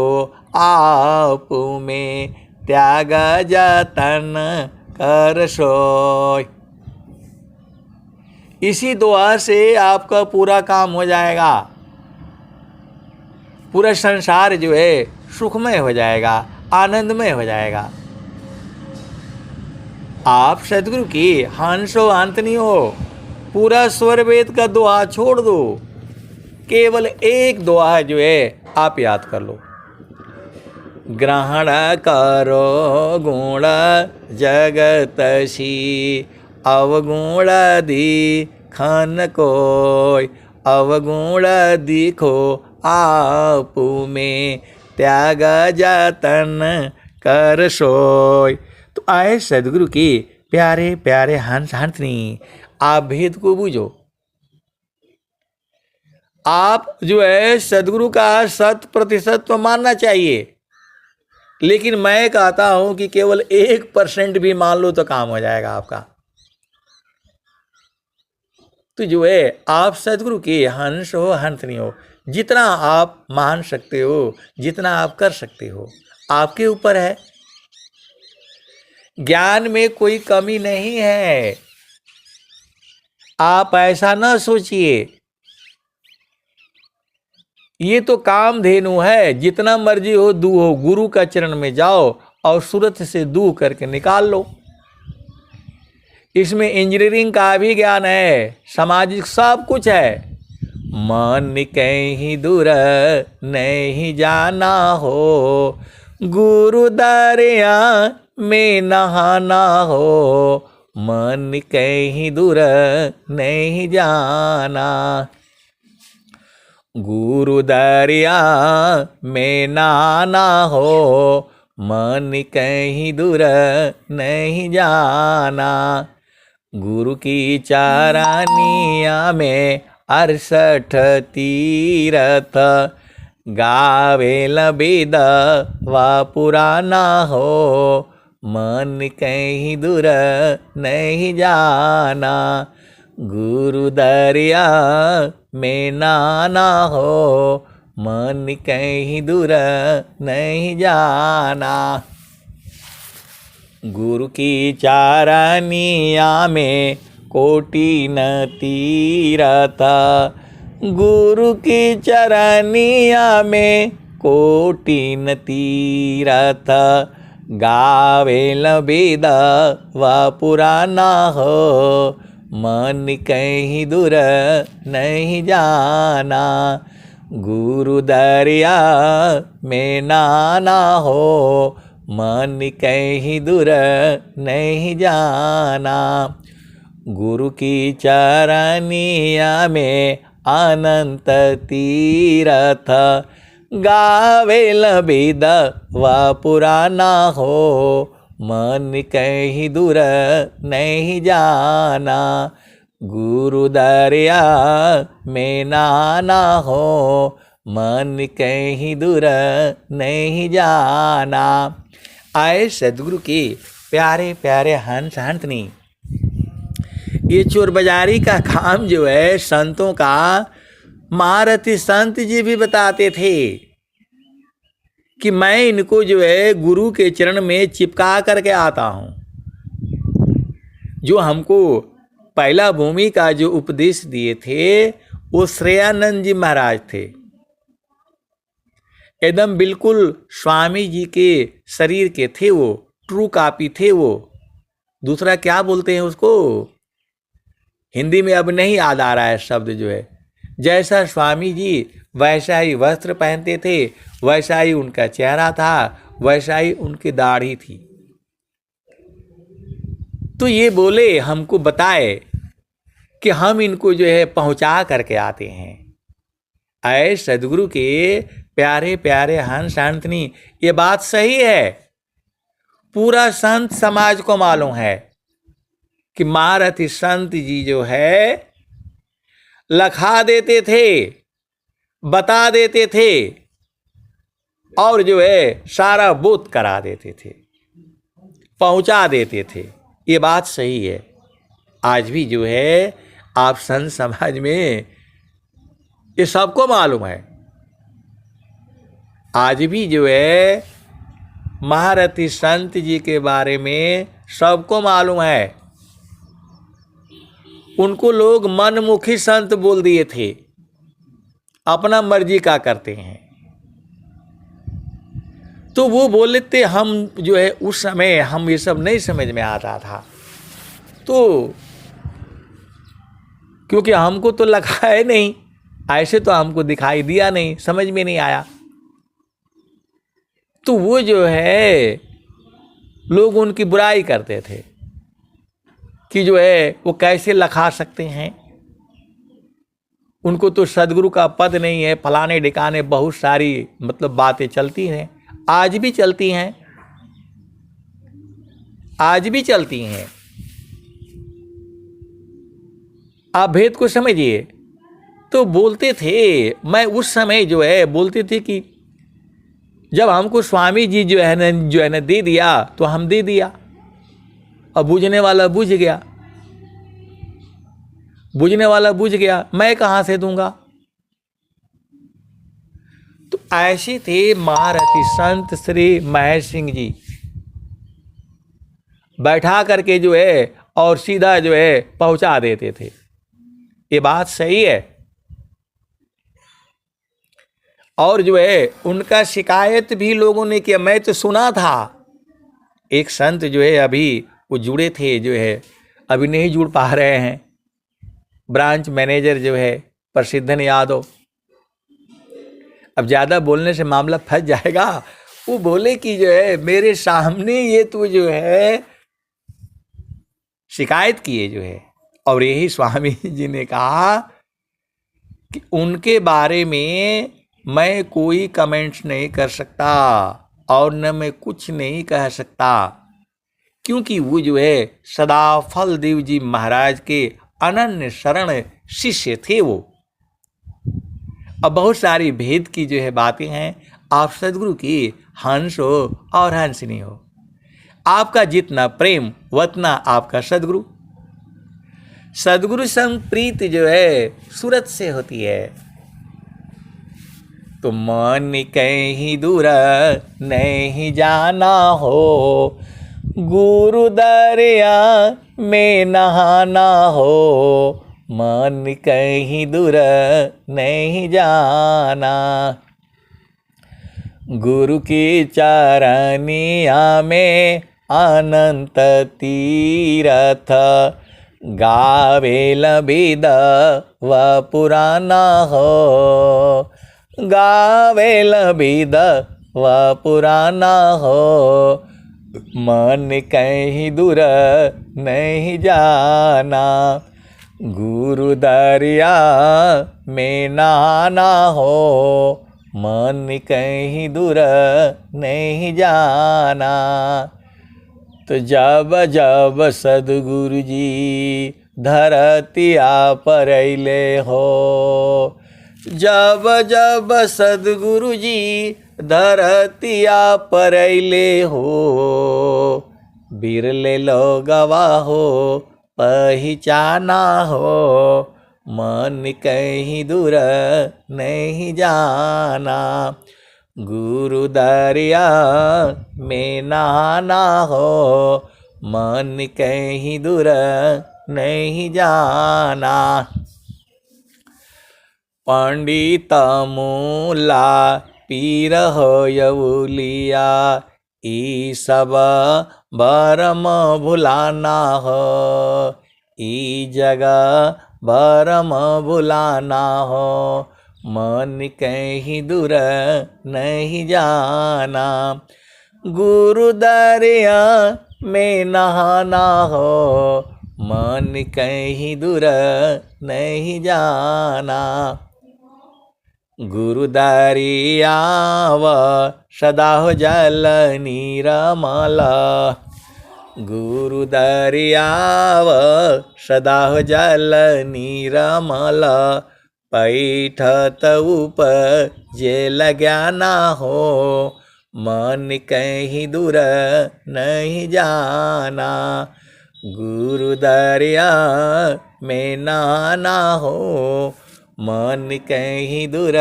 आप में त्याग जतन कर सोय। इसी दुआ से आपका पूरा काम हो जाएगा। पूरा संसार जो है सुखमय हो जाएगा, आनंदमय हो जाएगा। आप सदगुरु की हंस हो, अंत नहीं हो। पूरा स्वर वेद का दुआ छोड़ दो, केवल एक दुआ जो है आप याद कर लो। ग्रहण करो गुण जगतसी, अवगुण दिखन कोय। अवगुण दिखो आप में त्याग जतन कर सोय। तो आए सदगुरु की प्यारे प्यारे हंस हंसनी, आप भेद को बूझो। आप जो है सदगुरु का 100% तो मानना चाहिए, लेकिन मैं कहता हूं कि केवल 1% भी मान लो तो काम हो जाएगा आपका। तो जो है आप सदगुरु के हंस हो, हंस नहीं हो। जितना आप मान सकते हो, जितना आप कर सकते हो, आपके ऊपर है। ज्ञान में कोई कमी नहीं है, आप ऐसा ना सोचिए। ये तो कामधेनु है, जितना मर्जी हो दू हो, गुरु का चरण में जाओ और सूरत से दू करके निकाल लो। इसमें इंजीनियरिंग का भी ज्ञान है, सामाजिक सब कुछ है। मन कहीं दूर नहीं जाना हो, गुरु दरिया में नहाना हो। मन कहीं दूर नहीं जाना, गुरु दरिया में नहाना हो। मन कहीं दूर नहीं जाना, गुरु की चारानिया में 68 तीरथ। गावेल वेद व पुराना हो, मन कहीं दूर नहीं जाना। गुरु दरिया में नाना हो, मन कहीं दूर नहीं जाना। गुरु की चारानिया में कोटि न तीरथ। गुरु की चरनिया में कोटि न तीरथ। गावेल वेद व पुराना हो, मन कहीं दूर नहीं जाना। गुरु दरिया में नाना हो, मन कहीं दूर नहीं जाना। गुरु की चरनिया में अनंत तीरथ। गावेल वेद व पुराना हो, मन कहीं दूर नहीं जाना। गुरु दरिया में नाना हो, मन कहीं दूर नहीं जाना। आए सदगुरु के प्यारे प्यारे हंस हंसनी। ये चोर बाजारी का काम जो है संतों का, महारथी संत जी भी बताते थे कि मैं इनको जो है गुरु के चरण में चिपका करके आता हूँ। जो हमको पहला भूमि का जो उपदेश दिए थे वो श्रेयानंद जी महाराज थे। एकदम बिल्कुल स्वामी जी के शरीर के थे वो, ट्रू कॉपी थे वो। दूसरा क्या बोलते हैं उसको, हिंदी में अब नहीं याद आ रहा है शब्द जो है। जैसा स्वामी जी वैसा ही वस्त्र पहनते थे, वैसा ही उनका चेहरा था, वैसा ही उनकी दाढ़ी थी। तो ये बोले, हमको बताए कि हम इनको जो है पहुंचा करके आते हैं। आए सदगुरु के प्यारे प्यारे हंस हंसनी, ये बात सही है। पूरा संत समाज को मालूम है कि महारथी संत जी जो है लखा देते थे, बता देते थे और जो है सारा बोध करा देते थे, पहुंचा देते थे। ये बात सही है। आज भी जो है आप संत समाज में ये सबको मालूम है। आज भी जो है महारथी संत जी के बारे में सबको मालूम है। उनको लोग मनमुखी संत बोल दिए थे, अपना मर्जी का करते हैं। तो वो बोले थे, हम जो है उस समय हम ये सब नहीं समझ में आता था, तो क्योंकि हमको तो लगा है नहीं, ऐसे तो हमको दिखाई दिया नहीं, समझ में नहीं आया। तो वो जो है लोग उनकी बुराई करते थे कि जो है वो कैसे लखा सकते हैं, उनको तो सदगुरु का पद नहीं है, फलाने ढिकाने बहुत सारी मतलब बातें चलती हैं, आज भी चलती हैं, आज भी चलती हैं। आप भेद को समझिए। तो बोलते थे, मैं उस समय जो है बोलते थे कि जब हमको स्वामी जी जो है ना दे दिया तो हम दे दिया, अब बुझने वाला बुझ गया, बुझने वाला बुझ गया, मैं कहाँ से दूंगा। तो ऐसे थे महारथी संत श्री महेश सिंह जी, बैठा करके जो है और सीधा जो है पहुंचा देते थे। ये बात सही है। और जो है उनका शिकायत भी लोगों ने किया। मैं तो सुना था एक संत जो है अभी वो जुड़े थे, जो है अभी नहीं जुड़ पा रहे हैं, ब्रांच मैनेजर जो है प्रसिद्धन यादव। अब ज़्यादा बोलने से मामला फंस जाएगा। वो बोले कि जो है मेरे सामने ये तो जो है शिकायत किए जो है, और यही स्वामी जी ने कहा कि उनके बारे में मैं कोई कमेंट्स नहीं कर सकता और न मैं कुछ नहीं कह सकता, क्योंकि वो जो है सदाफल देव जी महाराज के अनन्य शरण शिष्य थे वो। अब बहुत सारी भेद की जो है बातें हैं। आप सदगुरु की हंस हो और हंसनी हो, आपका जितना प्रेम उतना आपका सदगुरु। सदगुरु संग प्रीत जो है सूरत से होती है। तो मन कहीं दूर नहीं जाना हो, गुरु दरिया में नहाना हो, मन कहीं दूर नहीं जाना, गुरु की चरनिया में अनंत तीरथ, गावे लबिद व पुराना हो, गावे लबिद व पुराना हो, मन कहीं दूर नहीं जाना, गुरु दरिया में नहाना हो, मन कहीं दूर नहीं जाना। तो जब जब सदगुरु जी धरतिया पर अइले हो, जब जब सदगुरु जी धरतिया पर अइले हो, बिरले लोगवा हो पहचाना हो, मन कहीं दूर नहीं जाना, गुरु दरिया में नहाना हो, मन कहीं दूर नहीं जाना। पंडित मूला पीर हो यवुलिया, ई सब बरम भुलाना हो, ई जगह बरम भुलाना हो, मन कहीं दूर नहीं जाना, गुरु दरिया में नहाना हो, मन कहीं दूर नहीं जाना। गुरु दरियाव सदा हो जल नीरमल। गुरु दरियाव सदा हो जल नीरमल। पैठत उपजे लग्या ना हो, मन कहीं दूर नहीं जाना। गुरु दरिया में नाना हो, मन कहीं दूर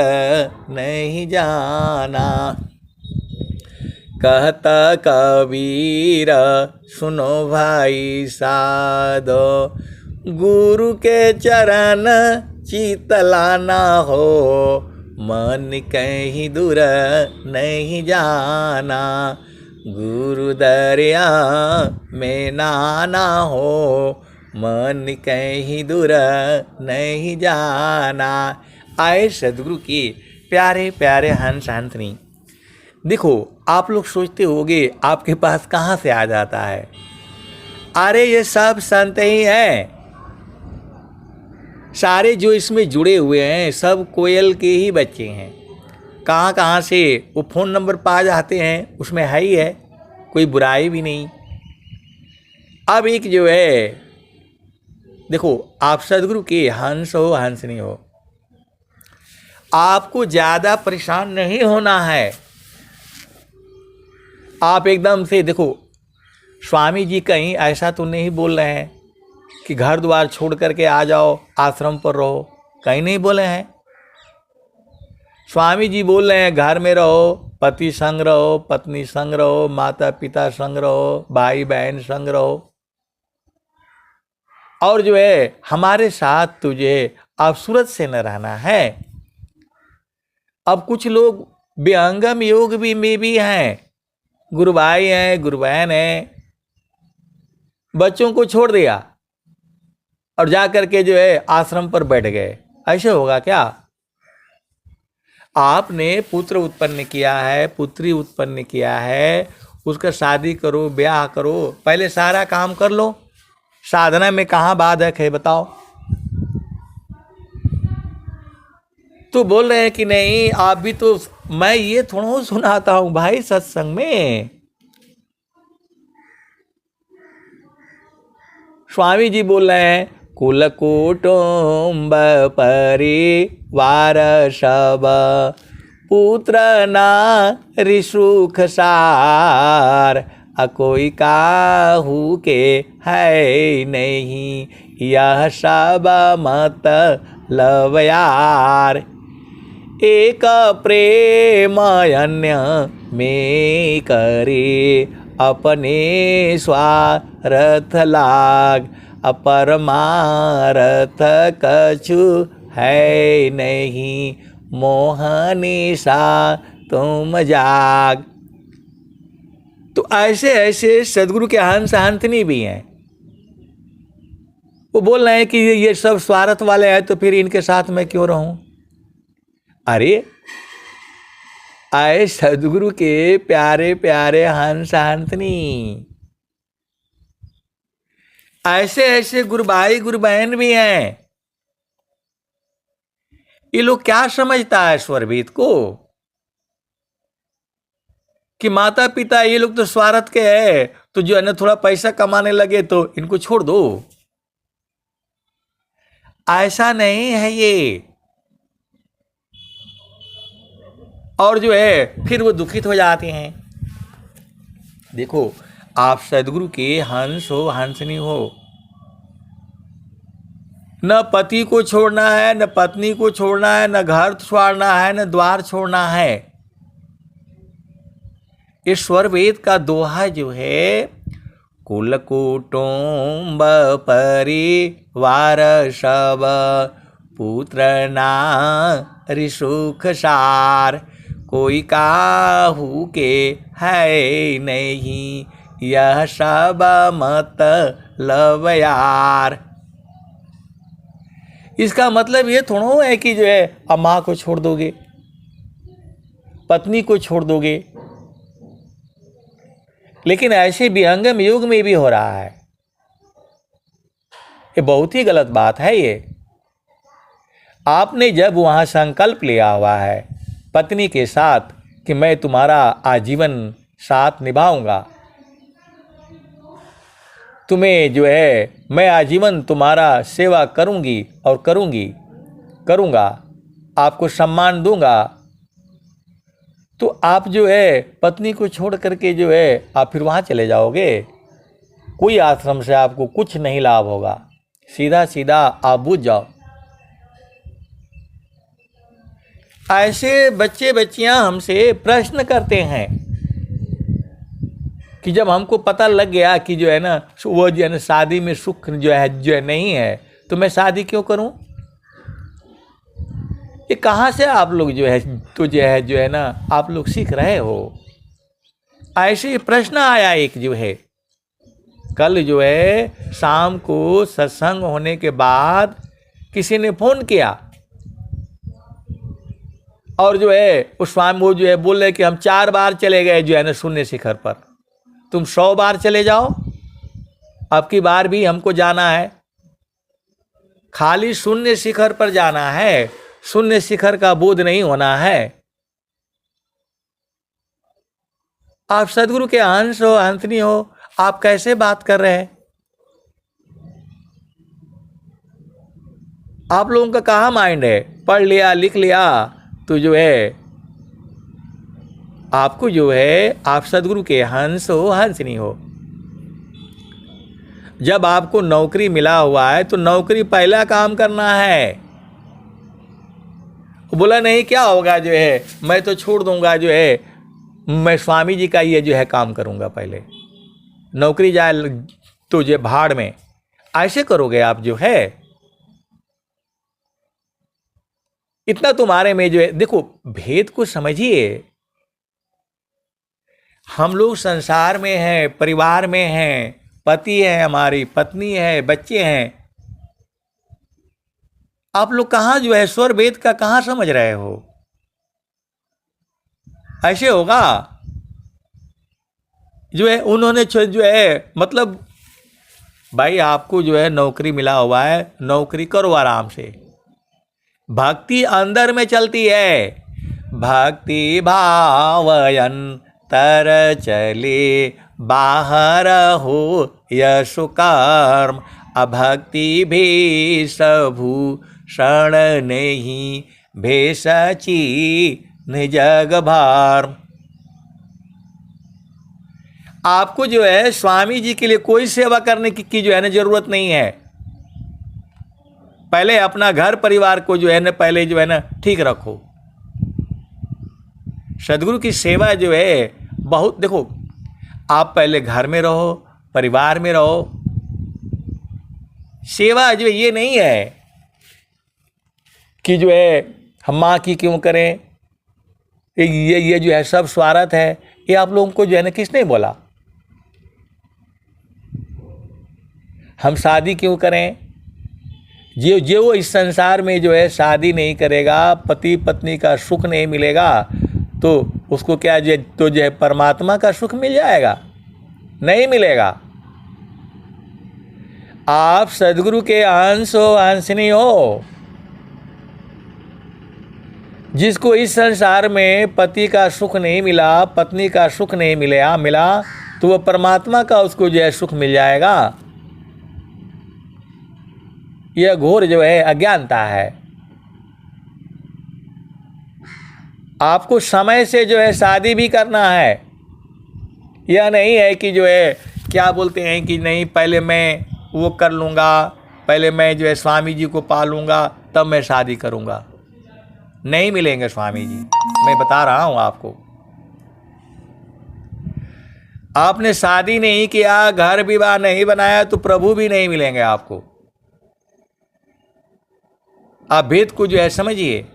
नहीं जाना। कहता कबीर सुनो भाई साधो, गुरु के चरण चितलाना हो, मन कहीं दूर नहीं जाना। गुरु दरिया में नाना हो, मन कहीं दूर नहीं जाना। आए सदगुरु की प्यारे प्यारे हंस हंसनी। देखो, आप लोग सोचते होंगे आपके पास कहाँ से आ जाता है। अरे ये सब संत ही हैं। सारे जो इसमें जुड़े हुए हैं सब कोयल के ही बच्चे हैं। कहाँ कहाँ से वो फ़ोन नंबर पा जाते हैं, उसमें है ही है, कोई बुराई भी नहीं। अब एक जो है, देखो, आप सदगुरु के हंस हो हंसनी हो, आपको ज़्यादा परेशान नहीं होना है। आप एकदम से देखो, स्वामी जी कहीं ऐसा तो नहीं बोल रहे हैं कि घर द्वार छोड़ करके आ जाओ, आश्रम पर रहो, कहीं नहीं बोले हैं। स्वामी जी बोल रहे हैं घर में रहो, पति संग रहो, पत्नी संग रहो, माता पिता संग रहो, भाई बहन संग रहो, और जो है हमारे साथ तुझे अब सूरत से न रहना है। अब कुछ लोग विहंगम योग में भी हैं, गुरु भाई हैं, गुरु बहन हैं, बच्चों को छोड़ दिया और जा करके जो है आश्रम पर बैठ गए। ऐसे होगा क्या? आपने पुत्र उत्पन्न किया है, पुत्री उत्पन्न किया है, उसका शादी करो, ब्याह करो, पहले सारा काम कर लो। साधना में कहाँ बाधक है बताओ? तो बोल रहे हैं कि नहीं, आप भी तो, मैं ये थोड़ा सुनाता हूं भाई सत्संग में। स्वामी जी बोल रहे हैं, कुल कुटुंब परिवार सब, पुत्र नारी सुख सार, कोई काहू के है नहीं, यह सब मत लब यार। एक प्रेम अन्य में करे, अपने स्वार्थ लाग, अपरमार्थ कछु है नहीं, मोहनी सा तुम जाग। तो ऐसे ऐसे सदगुरु के हंस हंसनी भी हैं। वो बोल रहे हैं कि ये सब स्वार्थ वाले हैं, तो फिर इनके साथ मैं क्यों रहूं? अरे आए सदगुरु के प्यारे प्यारे हंस हंसनी, ऐसे ऐसे गुरु भाई गुरु बहन भी हैं। ये लोग क्या समझता है स्वरवेद को कि माता पिता ये लोग तो स्वार्थ के हैं, तो जो है ना थोड़ा पैसा कमाने लगे तो इनको छोड़ दो। ऐसा नहीं है ये। और जो है फिर वो दुखित हो जाते हैं। देखो, आप सदगुरु के हंस हो हंसनी हो, न पति को छोड़ना है, न पत्नी को छोड़ना है, न घर छोड़ना है, न द्वार छोड़ना है। ईश्वर वेद का दोहा जो है, कुल कुटुंब परिवार सब, पुत्र नारी सुख सार, कोई काहू के है नहीं, यह सब मत लब यार। इसका मतलब ये थोड़ा है कि जो है अब माँ को छोड़ दोगे, पत्नी को छोड़ दोगे। लेकिन ऐसे विहंगम युग में भी हो रहा है। ये बहुत ही गलत बात है ये। आपने जब वहाँ संकल्प लिया हुआ है पत्नी के साथ कि मैं तुम्हारा आजीवन साथ निभाऊंगा, तुम्हें जो है मैं आजीवन तुम्हारा सेवा करूंगी और करूंगा, आपको सम्मान दूंगा, तो आप जो है पत्नी को छोड़ करके जो है आप फिर वहाँ चले जाओगे? कोई आश्रम से आपको कुछ नहीं लाभ होगा, सीधा सीधा आप बुझ जाओ। ऐसे बच्चे बच्चियां हमसे प्रश्न करते हैं कि जब हमको पता लग गया कि जो है ना वो जो है ना शादी में सुख जो है नहीं है, तो मैं शादी क्यों करूं? ये कहाँ से आप लोग जो है ना आप लोग सीख रहे हो? ऐसे प्रश्न आया एक जो है कल जो है शाम को सत्संग होने के बाद किसी ने फोन किया और जो है उस स्वामी वो जो है बोल रहे कि हम 4 बार चले गए जो है ना शून्य शिखर पर, तुम 100 बार चले जाओ, अब की बार भी हमको जाना है, खाली शून्य शिखर पर जाना है, शून्य शिखर का बोध नहीं होना है। आप सदगुरु के अंश हो, अंतनी हो, आप कैसे बात कर रहे हैं? आप लोगों का कहाँ माइंड है? पढ़ लिया लिख लिया तो जो है आपको जो है आप सदगुरु के हंस हो, हंसनी हो। जब आपको नौकरी मिला हुआ है तो नौकरी पहला काम करना है। बोला नहीं क्या होगा जो है मैं तो छोड़ दूंगा, जो है मैं स्वामी जी का ये जो है काम करूंगा, पहले नौकरी जाए तो जो भाड़ में, ऐसे करोगे आप जो है। इतना तुम्हारे में जो है, देखो भेद को समझिए। हम लोग संसार में हैं, परिवार में हैं, पति है, हमारी पत्नी है, बच्चे हैं, आप लोग कहाँ जो है स्वर वेद का कहाँ समझ रहे हो? ऐसे होगा जो है उन्होंने जो है मतलब भाई आपको जो है नौकरी मिला हुआ है, नौकरी करो आराम से। भक्ति अंदर में चलती है, भक्ति भावयन तर चले बाहर हो यशु कर्म, अभक्ति भेष भूषण नहीं भेषची निजग भार। आपको जो है स्वामी जी के लिए कोई सेवा करने की जो है ना जरूरत नहीं है। पहले अपना घर परिवार को जो है ना पहले जो है ना ठीक रखो। सदगुरु की सेवा जो है बहुत, देखो आप पहले घर में रहो, परिवार में रहो। सेवा जो ये नहीं है कि जो है हम माँ की क्यों करें, ये जो है सब स्वार्थ है। ये आप लोगों को जो है ना किसने बोला? हम शादी क्यों करें? जो इस संसार में जो है शादी नहीं करेगा, पति पत्नी का सुख नहीं मिलेगा, तो उसको क्या जो है परमात्मा का सुख मिल जाएगा? नहीं मिलेगा। आप सदगुरु के अंश हो, अंशनी हो। जिसको इस संसार में पति का सुख नहीं मिला, पत्नी का सुख नहीं मिला, तो वह परमात्मा का उसको जो है सुख मिल जाएगा। यह घोर जो है अज्ञानता है। आपको समय से जो है शादी भी करना है। यह नहीं है कि जो है क्या बोलते हैं कि नहीं पहले मैं वो कर लूँगा, पहले मैं जो है स्वामी जी को पालूंगा तब मैं शादी करूँगा। नहीं मिलेंगे स्वामी जी, मैं बता रहा हूँ आपको। आपने शादी नहीं किया, घर विवाह नहीं बनाया, तो प्रभु भी नहीं मिलेंगे आपको। आप भेद को जो है समझिए।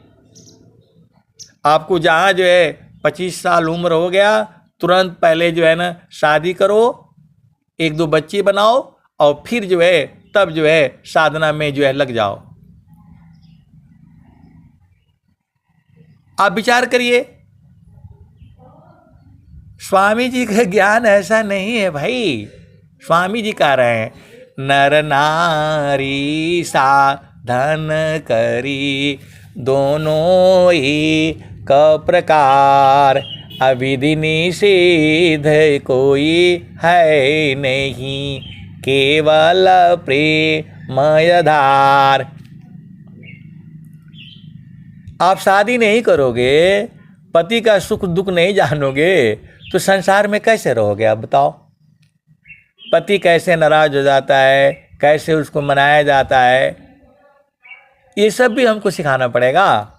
आपको जहाँ जो है 25 साल उम्र हो गया, तुरंत पहले जो है ना शादी करो, 1-2 बच्चे बनाओ और फिर जो है तब जो है साधना में जो है लग जाओ। आप विचार करिए। स्वामी जी का ज्ञान ऐसा नहीं है भाई। स्वामी जी कह रहे हैं नर नारी सा धन करी दोनों ही का प्रकार, अविधि निषेध कोई है नहीं, केवल प्रेमयधार। आप शादी नहीं करोगे, पति का सुख दुख नहीं जानोगे, तो संसार में कैसे रहोगे आप बताओ। पति कैसे नाराज हो जाता है, कैसे उसको मनाया जाता है, ये सब भी हमको सिखाना पड़ेगा।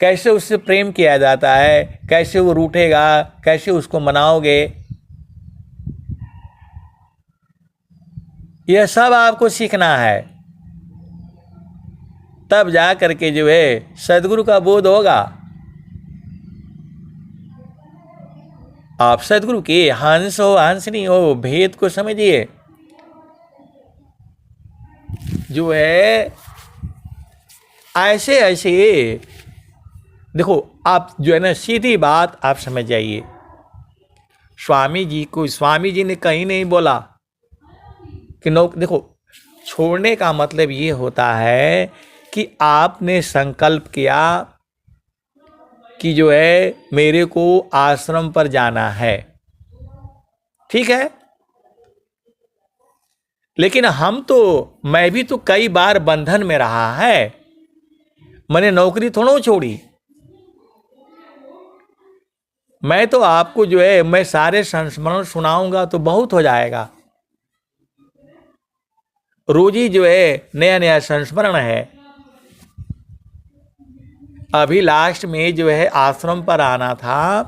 कैसे उससे प्रेम किया जाता है, कैसे वो रूठेगा, कैसे उसको मनाओगे, यह सब आपको सीखना है। तब जा करके जो है सद्गुरु का बोध होगा। आप सद्गुरु के हंस हो हंसनी हो, भेद को समझिए। जो है ऐसे ऐसे देखो, आप जो है ना सीधी बात आप समझ जाइए। स्वामी जी ने कहीं नहीं बोला कि देखो, छोड़ने का मतलब ये होता है कि आपने संकल्प किया कि जो है मेरे को आश्रम पर जाना है, ठीक है। लेकिन मैं भी तो कई बार बंधन में रहा है, मैंने नौकरी थोड़ा छोड़ी। मैं तो आपको जो है मैं सारे संस्मरण सुनाऊंगा तो बहुत हो जाएगा। रोज ही जो है नया नया संस्मरण है। अभी लास्ट में जो है आश्रम पर आना था,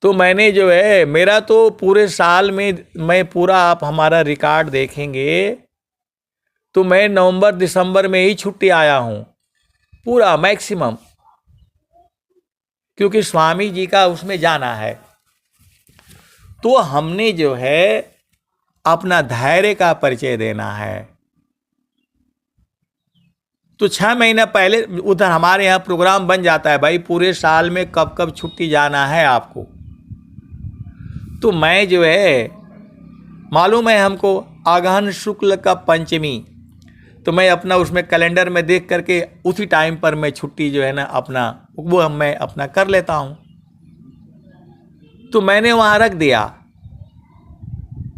तो मैंने जो है मेरा तो पूरे साल में मैं पूरा आप हमारा रिकॉर्ड देखेंगे तो मैं नवंबर दिसंबर में ही छुट्टी आया हूँ पूरा मैक्सिमम, क्योंकि स्वामी जी का उसमें जाना है। तो हमने जो है अपना धैर्य का परिचय देना है। तो 6 महीना पहले उधर हमारे यहाँ प्रोग्राम बन जाता है, भाई पूरे साल में कब कब छुट्टी जाना है आपको। तो मैं जो है मालूम है हमको अगहन शुक्ल का पंचमी, तो मैं अपना उसमें कैलेंडर में देख करके उसी टाइम पर मैं छुट्टी जो है ना अपना वो मैं अपना कर लेता हूँ। तो मैंने वहाँ रख दिया।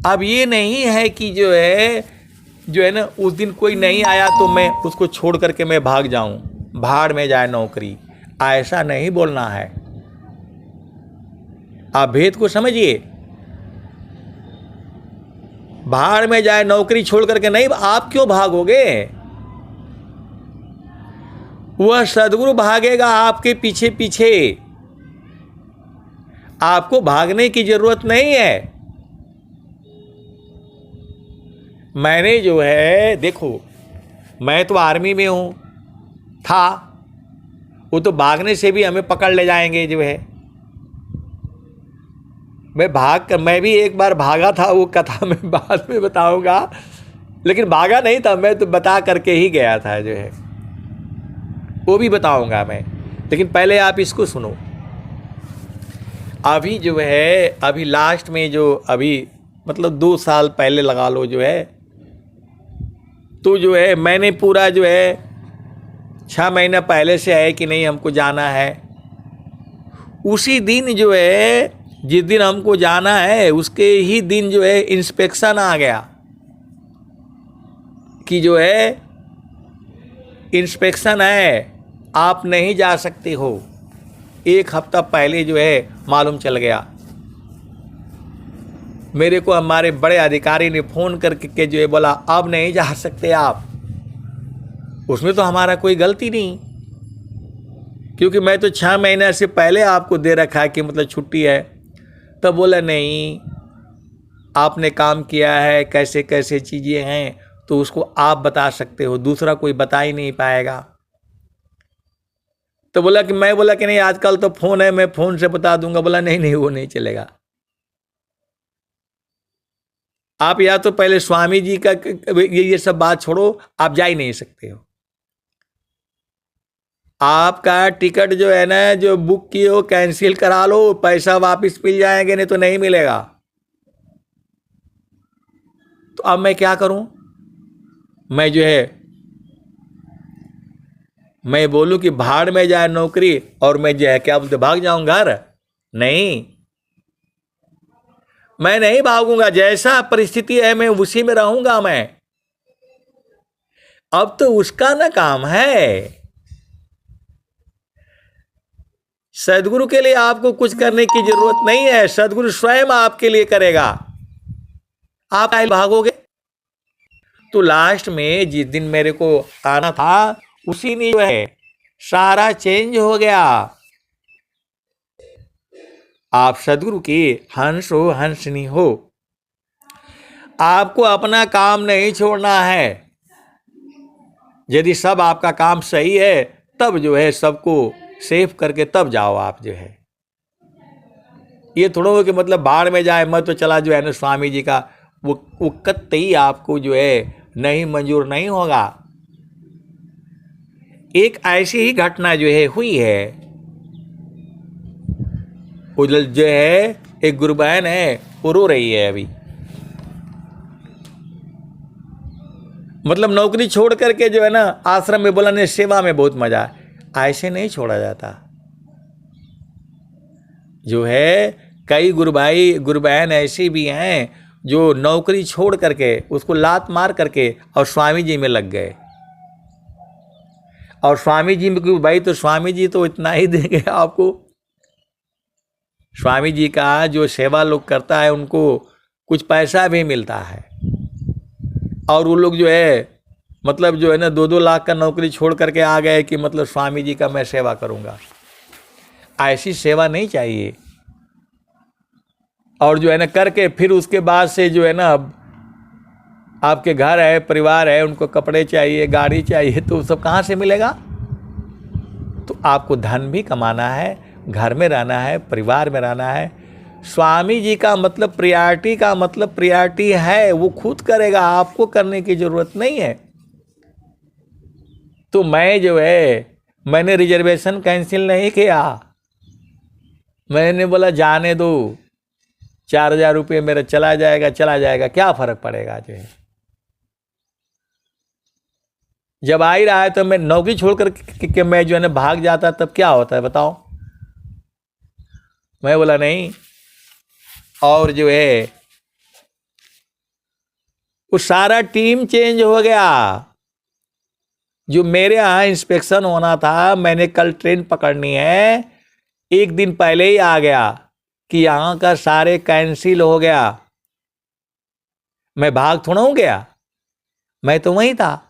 अब ये नहीं है कि जो है ना उस दिन कोई नहीं आया तो मैं उसको छोड़ करके मैं भाग जाऊं, भाड़ में जाए नौकरी, ऐसा नहीं बोलना है। आप भेद को समझिए। भाड़ में जाए नौकरी छोड़ करके नहीं, आप क्यों भागोगे? वह सद्गुरु भागेगा आपके पीछे पीछे, आपको भागने की जरूरत नहीं है। मैंने जो है देखो, मैं तो आर्मी में हूँ था, वो तो भागने से भी हमें पकड़ ले जाएंगे जो है। मैं भी एक बार भागा था, वो कथा मैं बाद में बताऊंगा, लेकिन भागा नहीं था मैं, तो बता करके ही गया था जो है, वो भी बताऊंगा मैं। लेकिन पहले आप इसको सुनो। अभी जो है अभी लास्ट में जो अभी मतलब 2 साल पहले लगा लो जो है, तो जो है मैंने पूरा जो है 6 महीना पहले से है कि नहीं हमको जाना है। उसी दिन जो है जिस दिन हमको जाना है उसके ही दिन जो है इंस्पेक्शन आ गया कि जो है इंस्पेक्शन है, आप नहीं जा सकते हो। 1 हफ्ता पहले जो है मालूम चल गया। मेरे को हमारे बड़े अधिकारी ने फ़ोन करके जो है बोला अब नहीं जा सकते आप। उसमें तो हमारा कोई गलती नहीं, क्योंकि मैं तो 6 महीने से पहले आपको दे रखा है कि मतलब छुट्टी है। तब बोला नहीं, आपने काम किया है, कैसे कैसे चीज़ें हैं तो उसको आप बता सकते हो, दूसरा कोई बता ही नहीं पाएगा। तो मैं बोला कि नहीं आजकल तो फ़ोन है, मैं फ़ोन से बता दूंगा। बोला नहीं वो नहीं चलेगा। आप या तो पहले स्वामी जी का ये सब बात छोड़ो, आप जा ही नहीं सकते हो। आपका टिकट जो है ना जो बुक किए हो कैंसिल करा लो, पैसा वापस मिल जाएंगे, नहीं तो नहीं मिलेगा। तो अब मैं क्या करूं? मैं जो है मैं बोलूं कि भाड़ में जाए नौकरी और मैं जो है क्या बोलते भाग जाऊं घर? नहीं, मैं नहीं भागूंगा। जैसा परिस्थिति है मैं उसी में रहूंगा। मैं अब तो उसका ना काम है। सदगुरु के लिए आपको कुछ करने की जरूरत नहीं है, सदगुरु स्वयं आपके लिए करेगा। आप भागोगे तो लास्ट में जिस दिन मेरे को आना था उसी ने जो है सारा चेंज हो गया। आप सदगुरु की हंस हो हंसनी हो, आपको अपना काम नहीं छोड़ना है। यदि सब आपका काम सही है तब जो है सबको सेफ करके तब जाओ आप जो है। ये थोड़ा हो कि मतलब बाढ़ में जाए मैं तो चला जो है ना स्वामी जी का, वो कतई आपको जो है नहीं मंजूर नहीं होगा। एक ऐसी ही घटना जो है हुई है। उजल जो है एक गुरु बहन है, वो रो रही है अभी। मतलब नौकरी छोड़ करके जो है ना आश्रम में बोला नहीं सेवा में बहुत मजा है। ऐसे नहीं छोड़ा जाता। जो है कई गुरु भाई गुरु बहन ऐसी भी हैं जो नौकरी छोड़ करके उसको लात मार करके और स्वामी जी में लग गए। और स्वामी जी में भाई तो स्वामी जी तो इतना ही देंगे आपको। स्वामी जी का जो सेवा लोग करता है उनको कुछ पैसा भी मिलता है। और वो लोग जो है मतलब जो है ना 2-2 लाख का नौकरी छोड़ करके आ गए कि मतलब स्वामी जी का मैं सेवा करूंगा। ऐसी सेवा नहीं चाहिए। और जो है ना करके फिर उसके बाद से जो है ना आपके घर है परिवार है उनको कपड़े चाहिए गाड़ी चाहिए तो सब कहाँ से मिलेगा? तो आपको धन भी कमाना है, घर में रहना है, परिवार में रहना है। स्वामी जी का मतलब प्रियॉरिटी का मतलब प्रियॉरिटी है, वो खुद करेगा, आपको करने की जरूरत नहीं है। तो मैं जो है मैंने रिजर्वेशन कैंसिल नहीं किया। मैंने बोला जाने दो, 4,000 रुपये मेरा चला जाएगा, क्या फर्क पड़ेगा जो है। जब आ ही रहा है तो मैं नौकरी छोड़कर के मैं जो है ना भाग जाता तब क्या होता है बताओ? मैं बोला नहीं। और जो है वो सारा टीम चेंज हो गया। जो मेरे यहाँ इंस्पेक्शन होना था, मैंने कल ट्रेन पकड़नी है, एक दिन पहले ही आ गया कि यहाँ का सारे कैंसिल हो गया। मैं भाग थोड़ा हूं गया, मैं तो वहीं था।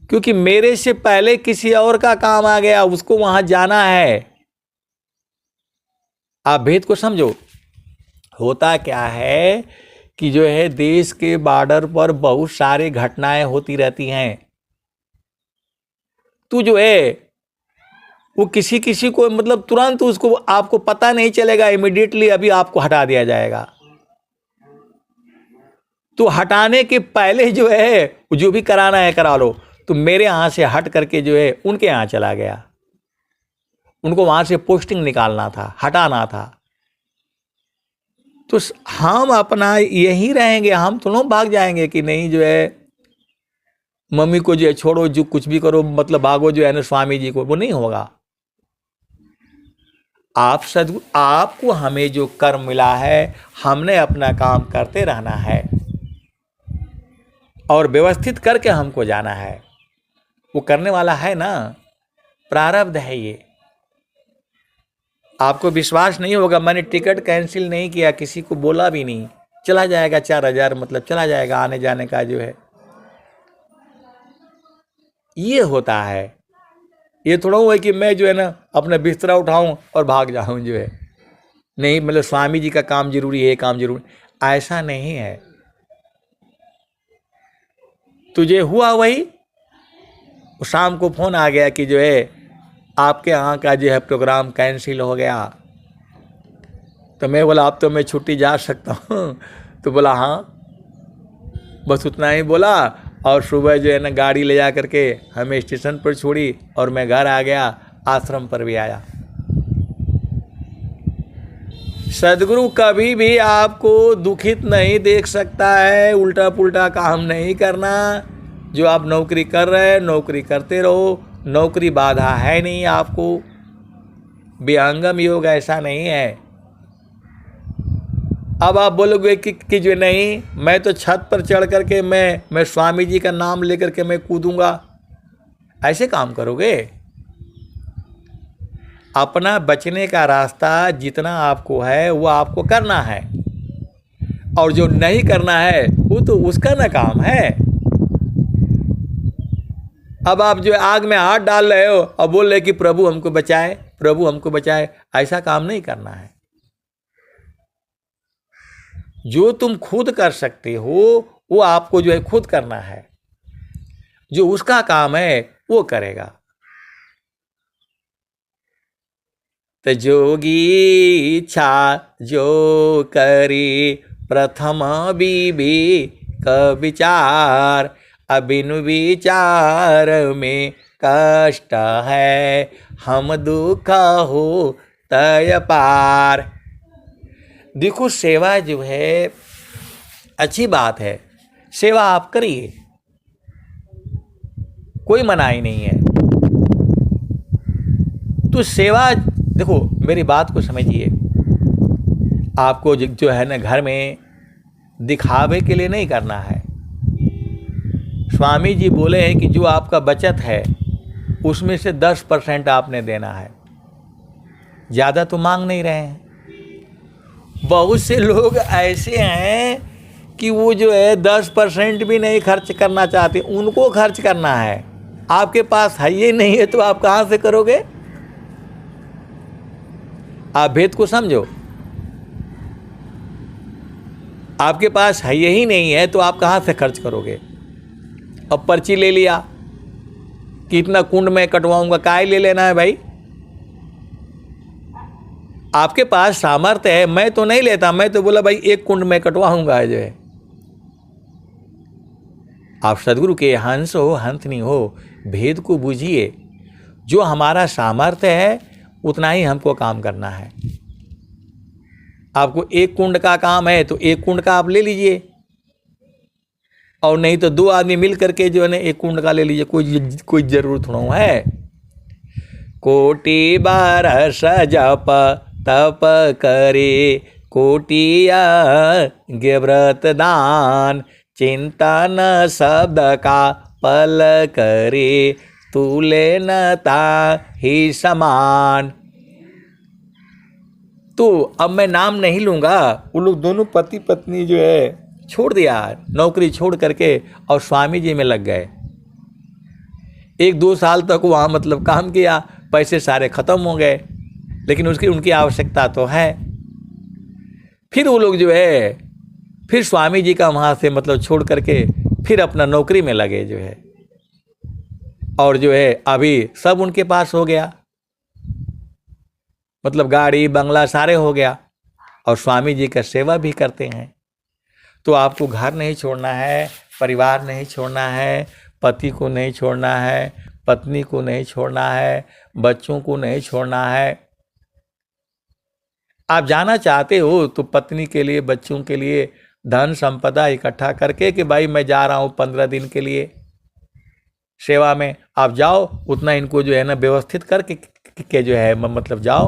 क्योंकि मेरे से पहले किसी और का काम आ गया, उसको वहां जाना है। आप भेद को समझो। होता क्या है कि जो है देश के बॉर्डर पर बहुत सारे घटनाएं होती रहती हैं। तो जो है वो किसी किसी को मतलब तुरंत उसको आपको पता नहीं चलेगा, इमीडिएटली अभी आपको हटा दिया जाएगा। तो हटाने के पहले जो है जो भी कराना है करा लो। तो मेरे यहाँ से हट करके जो है उनके यहाँ चला गया। उनको वहां से पोस्टिंग निकालना था, हटाना था। तो हम अपना यही रहेंगे, हम थोड़ा भाग जाएंगे कि नहीं जो है मम्मी को जो है छोड़ो, जो कुछ भी करो मतलब भागो जो है ना स्वामी जी को, वो नहीं होगा। आप सदगुरु आपको हमें जो कर्म मिला है हमने अपना काम करते रहना है और व्यवस्थित करके हमको जाना है। वो करने वाला है ना, प्रारब्ध है ये। आपको विश्वास नहीं होगा, मैंने टिकट कैंसिल नहीं किया, किसी को बोला भी नहीं, चला जाएगा 4,000 मतलब चला जाएगा आने जाने का जो है। ये होता है। ये थोड़ा हुआ है कि मैं जो है ना अपना बिस्तरा उठाऊं और भाग जाऊं जो है। नहीं मतलब स्वामी जी का काम जरूरी है, काम जरूरी, ऐसा नहीं है। तुझे हुआ वही, शाम को फोन आ गया कि जो है आपके यहाँ का जो है प्रोग्राम कैंसिल हो गया। तो मैं बोला अब तो मैं छुट्टी जा सकता हूँ? तो बोला हाँ, बस उतना ही बोला। और सुबह जो है ना गाड़ी ले जा करके हमें स्टेशन पर छोड़ी और मैं घर आ गया, आश्रम पर भी आया। सदगुरु कभी भी आपको दुखित नहीं देख सकता है। उल्टा पुल्टा काम नहीं करना। जो आप नौकरी कर रहे हैं नौकरी करते रहो, नौकरी बाधा है नहीं आपको। विहंगम योग ऐसा नहीं है। अब आप बोलोगे कि जो नहीं, मैं तो छत पर चढ़ करके मैं स्वामी जी का नाम लेकर के मैं कूदूंगा, ऐसे काम करोगे? अपना बचने का रास्ता जितना आपको है वो आपको करना है, और जो नहीं करना है वो तो उसका ना काम है। अब आप जो आग में हाथ डाल रहे हो और बोल रहे कि प्रभु हमको बचाए, प्रभु हमको बचाए, ऐसा काम नहीं करना है। जो तुम खुद कर सकते हो वो आपको जो है खुद करना है। जो उसका काम है वो करेगा। तो जोगी इच्छा जो करी प्रथम विवेक विचार, अबिनु विचार में कष्ट है, हम दुख हो तय पार। देखो, सेवा जो है अच्छी बात है, सेवा आप करिए, कोई मनाही नहीं है। तो सेवा, देखो मेरी बात को समझिए, आपको जो है ना घर में दिखावे के लिए नहीं करना है। स्वामी जी बोले हैं कि जो आपका बचत है उसमें से 10% आपने देना है, ज़्यादा तो मांग नहीं रहे हैं। बहुत से लोग ऐसे हैं कि वो जो है 10% भी नहीं खर्च करना चाहते, उनको खर्च करना है। आपके पास है ये नहीं है तो आप कहाँ से करोगे? आप भेद को समझो। आपके पास है यही नहीं है तो आप कहाँ से खर्च करोगे? अब पर्ची ले लिया कि इतना कुंड में कटवाऊंगा, काय ले लेना है भाई? आपके पास सामर्थ्य है, मैं तो नहीं लेता, मैं तो बोला भाई 1 कुंड में कटवाऊंगा। जो है आप सदगुरु के हंस हो हंसनी हो, भेद को बूझिए। जो हमारा सामर्थ्य है उतना ही हमको काम करना है। आपको 1 कुंड का काम है तो 1 कुंड का आप ले लीजिए, और नहीं तो 2 आदमी मिल करके जो है ना 1 कुंड का ले लीजिए। कोई जरूरत थोड़ा है। कोटि बरस जप तप करे, कोटिया गे व्रत दान, चिंतन शब्द का पल करे, तुले न ताहि समान। तो अब मैं नाम नहीं लूंगा। वो लोग दोनों पति पत्नी जो है छोड़ दिया, नौकरी छोड़ करके और स्वामी जी में लग गए। 1-2 साल तक वहाँ मतलब काम किया, पैसे सारे खत्म हो गए, लेकिन उनकी आवश्यकता तो है। फिर वो लोग जो है फिर स्वामी जी का वहाँ से मतलब छोड़ करके फिर अपना नौकरी में लगे जो है, और जो है अभी सब उनके पास हो गया, मतलब गाड़ी बंगला सारे हो गया, और स्वामी जी का सेवा भी करते हैं। तो आपको घर नहीं छोड़ना है, परिवार नहीं छोड़ना है, पति को नहीं छोड़ना है, पत्नी को नहीं छोड़ना है, बच्चों को नहीं छोड़ना है। आप जाना चाहते हो तो पत्नी के लिए, बच्चों के लिए धन संपदा इकट्ठा करके कि भाई मैं जा रहा हूँ 15 दिन के लिए सेवा में, आप जाओ, उतना इनको जो है ना व्यवस्थित करके जो है मतलब जाओ।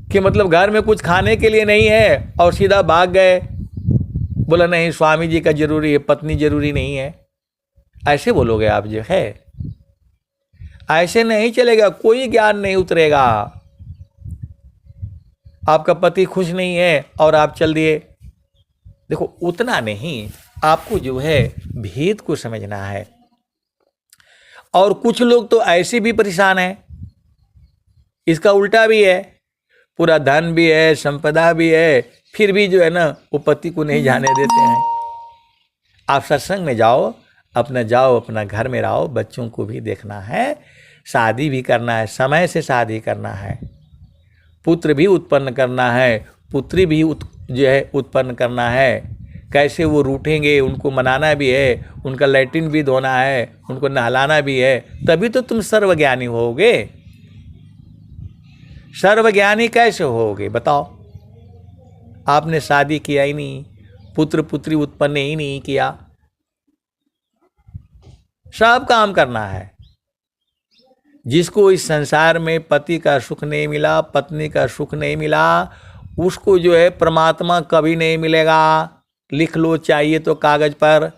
कि मतलब घर में कुछ खाने के लिए नहीं है और सीधा भाग गए, बोला नहीं स्वामी जी का जरूरी है, पत्नी जरूरी नहीं है, ऐसे बोलोगे आप जो है? ऐसे नहीं चलेगा, कोई ज्ञान नहीं उतरेगा। आपका पति खुश नहीं है और आप चल दिए। देखो उतना नहीं, आपको जो है भेद को समझना है। और कुछ लोग तो ऐसे भी परेशान हैं, इसका उल्टा भी है, पूरा धन भी है, संपदा भी है, फिर भी जो है ना वो पति को नहीं जाने देते हैं। आप सत्संग में जाओ, अपना घर में रहो, बच्चों को भी देखना है, शादी भी करना है, समय से शादी करना है, पुत्र भी उत्पन्न करना है, पुत्री भी जो है उत्पन्न करना है। कैसे वो रूठेंगे उनको मनाना भी है, उनका लैट्रिन भी धोना है, उनको नहलाना भी है, तभी तो तुम सर्वज्ञानी होगे। सर्वज्ञानी कैसे होगे बताओ? आपने शादी किया ही नहीं, पुत्र पुत्री उत्पन्न ही नहीं किया, सब काम करना है। जिसको इस संसार में पति का सुख नहीं मिला, पत्नी का सुख नहीं मिला, उसको जो है परमात्मा कभी नहीं मिलेगा। लिख लो चाहिए तो कागज पर।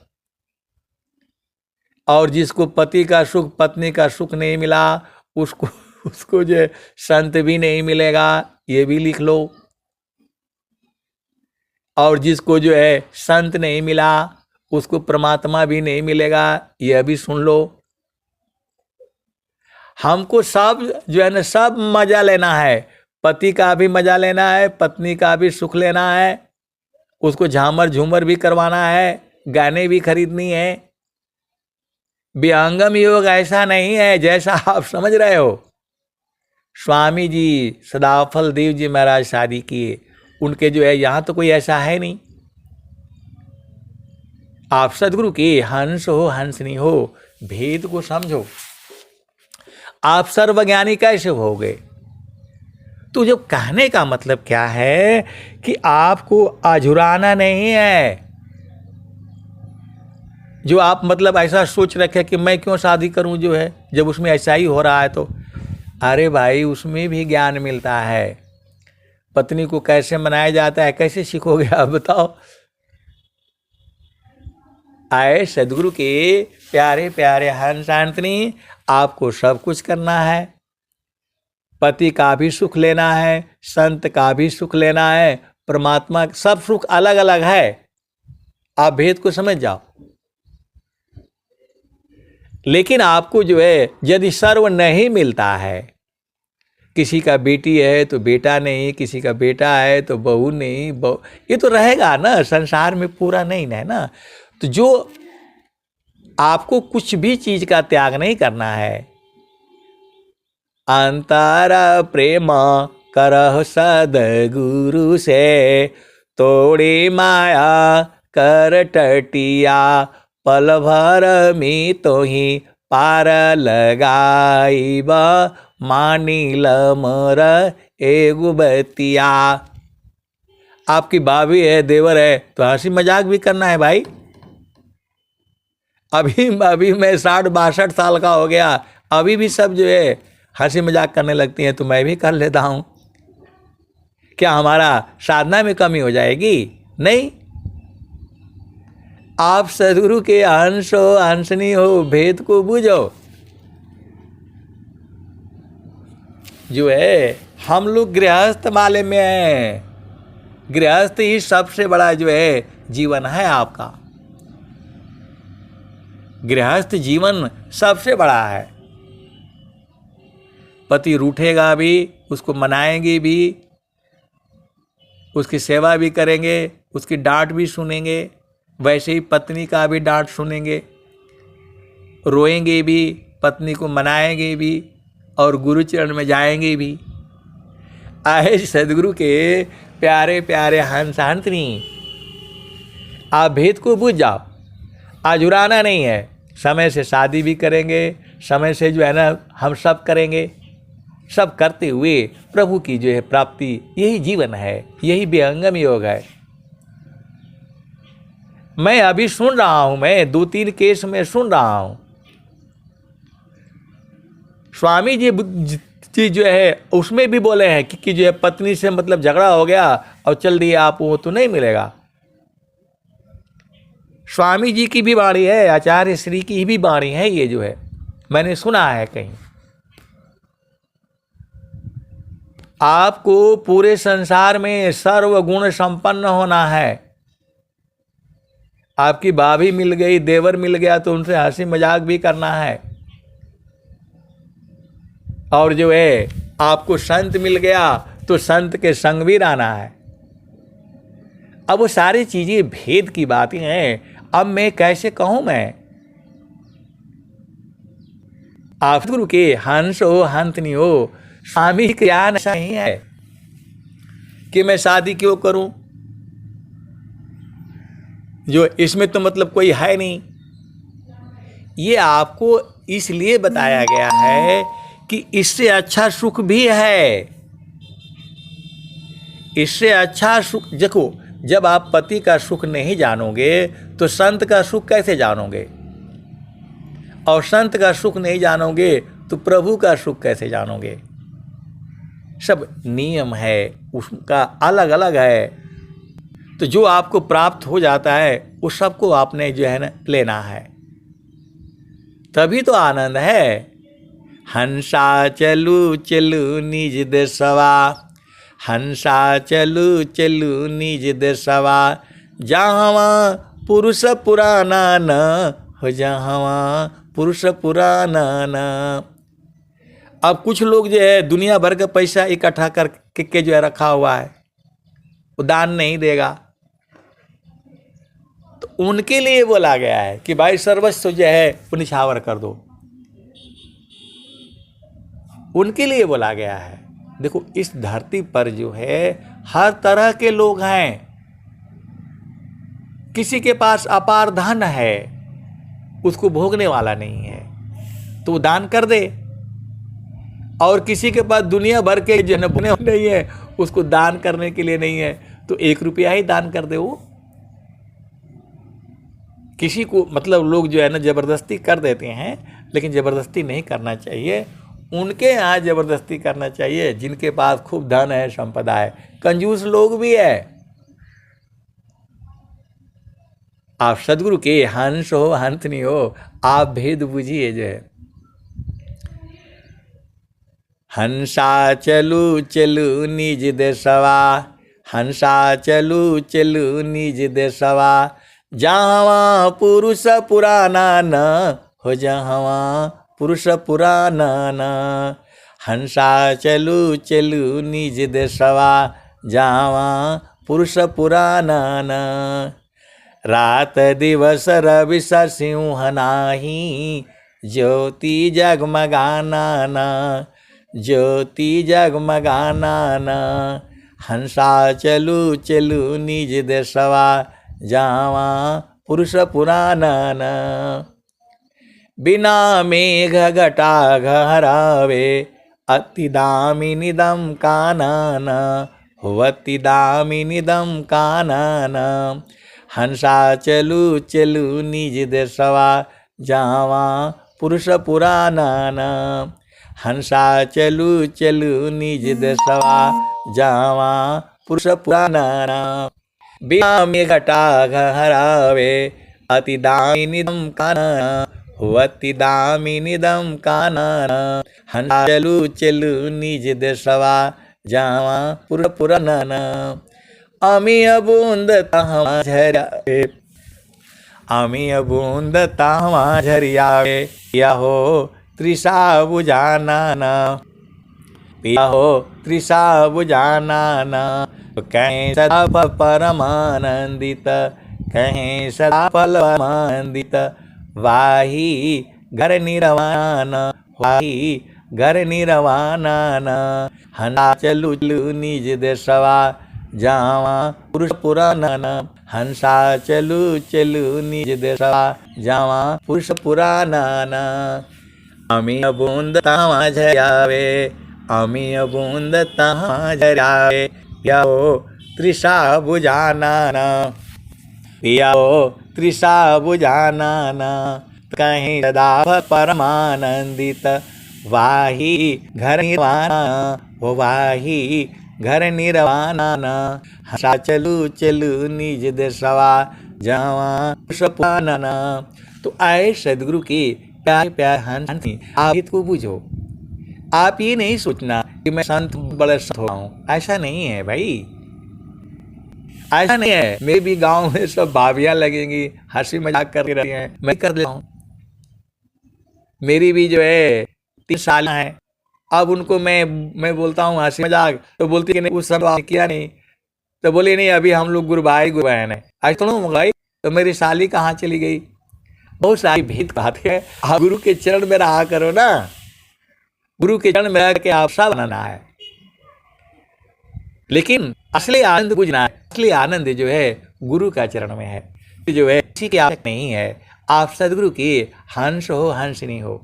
और जिसको पति का सुख पत्नी का सुख नहीं मिला, उसको जो है संत भी नहीं मिलेगा, ये भी लिख लो। और जिसको जो है संत नहीं मिला, उसको परमात्मा भी नहीं मिलेगा, यह भी सुन लो। हमको सब जो है ना, सब मजा लेना है। पति का भी मजा लेना है, पत्नी का भी सुख लेना है, उसको झामर झूमर भी करवाना है, गाने भी खरीदनी है। विहंगम योग ऐसा नहीं है जैसा आप समझ रहे हो। स्वामी जी सदाफल देव जी महाराज शादी किए, उनके जो है यहाँ तो कोई ऐसा है नहीं। आप सदगुरु के हंस हो हंसनी हो, भेद को समझो। आप सर्वज्ञानी कैसे होगे? तो जो कहने का मतलब क्या है कि आपको अझुराना नहीं है। जो आप मतलब ऐसा सोच रखे कि मैं क्यों शादी करूं, जो है जब उसमें ऐसा ही हो रहा है तो अरे भाई उसमें भी ज्ञान मिलता है। पत्नी को कैसे मनाया जाता है, कैसे सीखोगे आप बताओ? आए सदगुरु के प्यारे प्यारे हंस शांतनी, आपको सब कुछ करना है। पति का भी सुख लेना है, संत का भी सुख लेना है, परमात्मा सब सुख अलग अलग है। आप भेद को समझ जाओ। लेकिन आपको जो है यदि सर्व नहीं मिलता है, किसी का बेटी है तो बेटा नहीं, किसी का बेटा है तो बहू नहीं, ये तो रहेगा ना, संसार में पूरा नहीं है ना। तो जो आपको कुछ भी चीज का त्याग नहीं करना है। अंतर प्रेम करह सदगुरु से, तोड़ी माया कर टटिया, पल भर में तो ही पार लगाइब, मानिल मोर एगो बतिया। आपकी भाभी है, देवर है, तो हंसी मजाक भी करना है भाई। अभी मैं 60-62 साल का हो गया, अभी भी सब जो है हंसी मजाक करने लगती हैं, तो मैं भी कर लेता हूँ। क्या हमारा साधना में कमी हो जाएगी? नहीं। आप सदगुरु के अंश हो अंशनी हो, भेद को बूझो। जो है हम लोग गृहस्थ वाले में हैं। गृहस्थ ही सबसे बड़ा जो है जीवन है आपका। गृहस्थ जीवन सबसे बड़ा है। पति रूठेगा भी, उसको मनाएंगे भी, उसकी सेवा भी करेंगे, उसकी डांट भी सुनेंगे। वैसे ही पत्नी का भी डांट सुनेंगे, रोएंगे भी, पत्नी को मनाएंगे भी और गुरुचरण में जाएंगे भी। आए सदगुरु के प्यारे प्यारे हंस हंसनी, आप भेद को बुझ जाओ। अझुराना नहीं है। समय से शादी भी करेंगे, समय से जो है ना हम सब करेंगे। सब करते हुए प्रभु की जो है प्राप्ति, यही जीवन है, यही विहंगम योग है। मैं अभी सुन रहा हूं, मैं 2-3 केस में सुन रहा हूं। स्वामी जी जो है उसमें भी बोले हैं कि जो है पत्नी से मतलब झगड़ा हो गया और चल दिए आप, वो तो नहीं मिलेगा। स्वामी जी की भी वाणी है, आचार्य श्री की भी वाणी है, ये जो है मैंने सुना है कहीं। आपको पूरे संसार में सर्वगुण संपन्न होना है। आपकी भाभी मिल गई, देवर मिल गया तो उनसे हंसी मजाक भी करना है। और जो है आपको संत मिल गया तो संत के संग भी रहना है। अब वो सारी चीजें भेद की बातें हैं। अब मैं कैसे कहूं? मैं आप गुरु के हंस हो हंसनी हो, स्वामी का ज्ञान ऐसा नहीं है कि मैं शादी क्यों करूं, जो इसमें तो मतलब कोई है नहीं। ये आपको इसलिए बताया गया है कि इससे अच्छा सुख भी है। इससे अच्छा सुख देखो, जब आप पति का सुख नहीं जानोगे तो संत का सुख कैसे जानोगे, और संत का सुख नहीं जानोगे तो प्रभु का सुख कैसे जानोगे। सब नियम है उसका अलग अलग है। तो जो आपको प्राप्त हो जाता है उस सबको आपने जो है ना लेना है, तभी तो आनंद है। हंसा चलू चलू निज देशवा, हंसा चलू चलू निज देशवा, जहाँ पुरुष पुराना न हो, जहाँ पुरुष पुराना न। अब कुछ लोग जो है दुनिया भर का पैसा इकट्ठा करके जो है रखा हुआ है, वो दान नहीं देगा। तो उनके लिए बोला गया है कि भाई सर्वस्व जो है वो निछावर कर दो, उनके लिए बोला गया है। देखो इस धरती पर जो है हर तरह के लोग हैं। किसी के पास अपार धन है, उसको भोगने वाला नहीं है तो वो दान कर दे, और किसी के पास दुनिया भर के जो नहीं है, उसको दान करने के लिए नहीं है, तो 1 रुपया ही दान कर दे। वो किसी को मतलब लोग जो है ना जबरदस्ती कर देते हैं, लेकिन जबरदस्ती नहीं करना चाहिए। उनके यहाँ जबरदस्ती करना चाहिए जिनके पास खूब धन है, संपदा है। कंजूस लोग भी है। आप सदगुरु के हंस हो हंस नहीं हो, आप भेद बुझिए जो है। हंसा चलू चलू निज देशवा, हंसा चलू चलू निज देशवा, जहाँ पुरुष पुराना न हो, जहाँ पुरुष पुराना न। हंसा चलू चलू निज देशवा, जहाँ पुरुष पुराना न। रात दिवस रवि सिंह नाही, ज्योति जगमगाना न, ज्योति जगमगाना न। हंसा चलू चलू निज देशवा, जहाँ पुरुष पुराना न। बिना मेघ घटा घरावे, अति दामिनिदम कानन, अति दामिनिदम कानन। हंसा चलू चलू निज देशवा, जहाँ पुरुष पुराना न। हंसा चलू चलू निज देशवा, जहाँ पुरुष पुराना न। बिना मेघ घटा घरावे, अति दामिनिदम कानन, अति दामिनिदम कानन। हंसा चलू चलू निज देशवा, जहाँ पुरुष पुराना न। अमीय बूंद तहाँ झरियावे, अमीय बूंद तहाँ झरियावे, पिया हो तृषा बुझाना न, पिया हो तृषा बुझाना न। कहीं सदा परमानंदित, कहीं सदा परमानंदित, वाही घर निर्वाण, वाही घर निर्वाण न। हंसा चलू चलू निज देशवा, जहाँ पुरुष पुराना न। हंसा चलू चलू निज देशवा, जहाँ पुरुष पुराना न। अमीय बूंद तहाँ झरियावे, अमीय बूंद तहाँ झरियावे, पिया हो तृषा बुझाना न, पिया हो तृषा बुझाना न। कहीं सदा परमानंदित, वाही घर निर्वाण, वो वाही घर निर्वाण न। हंसा चलू चलू निज देशवा, जहाँ पुरुष पुराना न। तो आए सदगुरु की प्यार प्यार हंस, आप हित को बुझो। आप ये नहीं सोचना कि मैं संत बड़े संत हो हूँ, ऐसा नहीं है भाई, ऐसा नहीं है। मेरे भी गांव में सब भाभियाँ लगेंगी, हंसी मजाक कर रही हैं, मैं कर लेता हूँ। मेरी भी जो है 3 साल है, अब उनको मैं बोलता हूँ हंसी मजाक, तो बोलती है नहीं उस समय किया नहीं, तो बोले नहीं अभी हम लोग गुरु भाई गुरु बहन है। आज तो मंगाई, तो मेरी साली कहाँ चली गई। बहुत सारी भेद बात है। आप गुरु के चरण में रहा करो ना, गुरु के चरण में रह के आप सब बनाना है। लेकिन असली आनंद बुझना है, असली आनंद जो है गुरु का चरण में है, जो है किसी की आवश्यक नहीं है। आप सदगुरु की हंस हो हंस नहीं हो।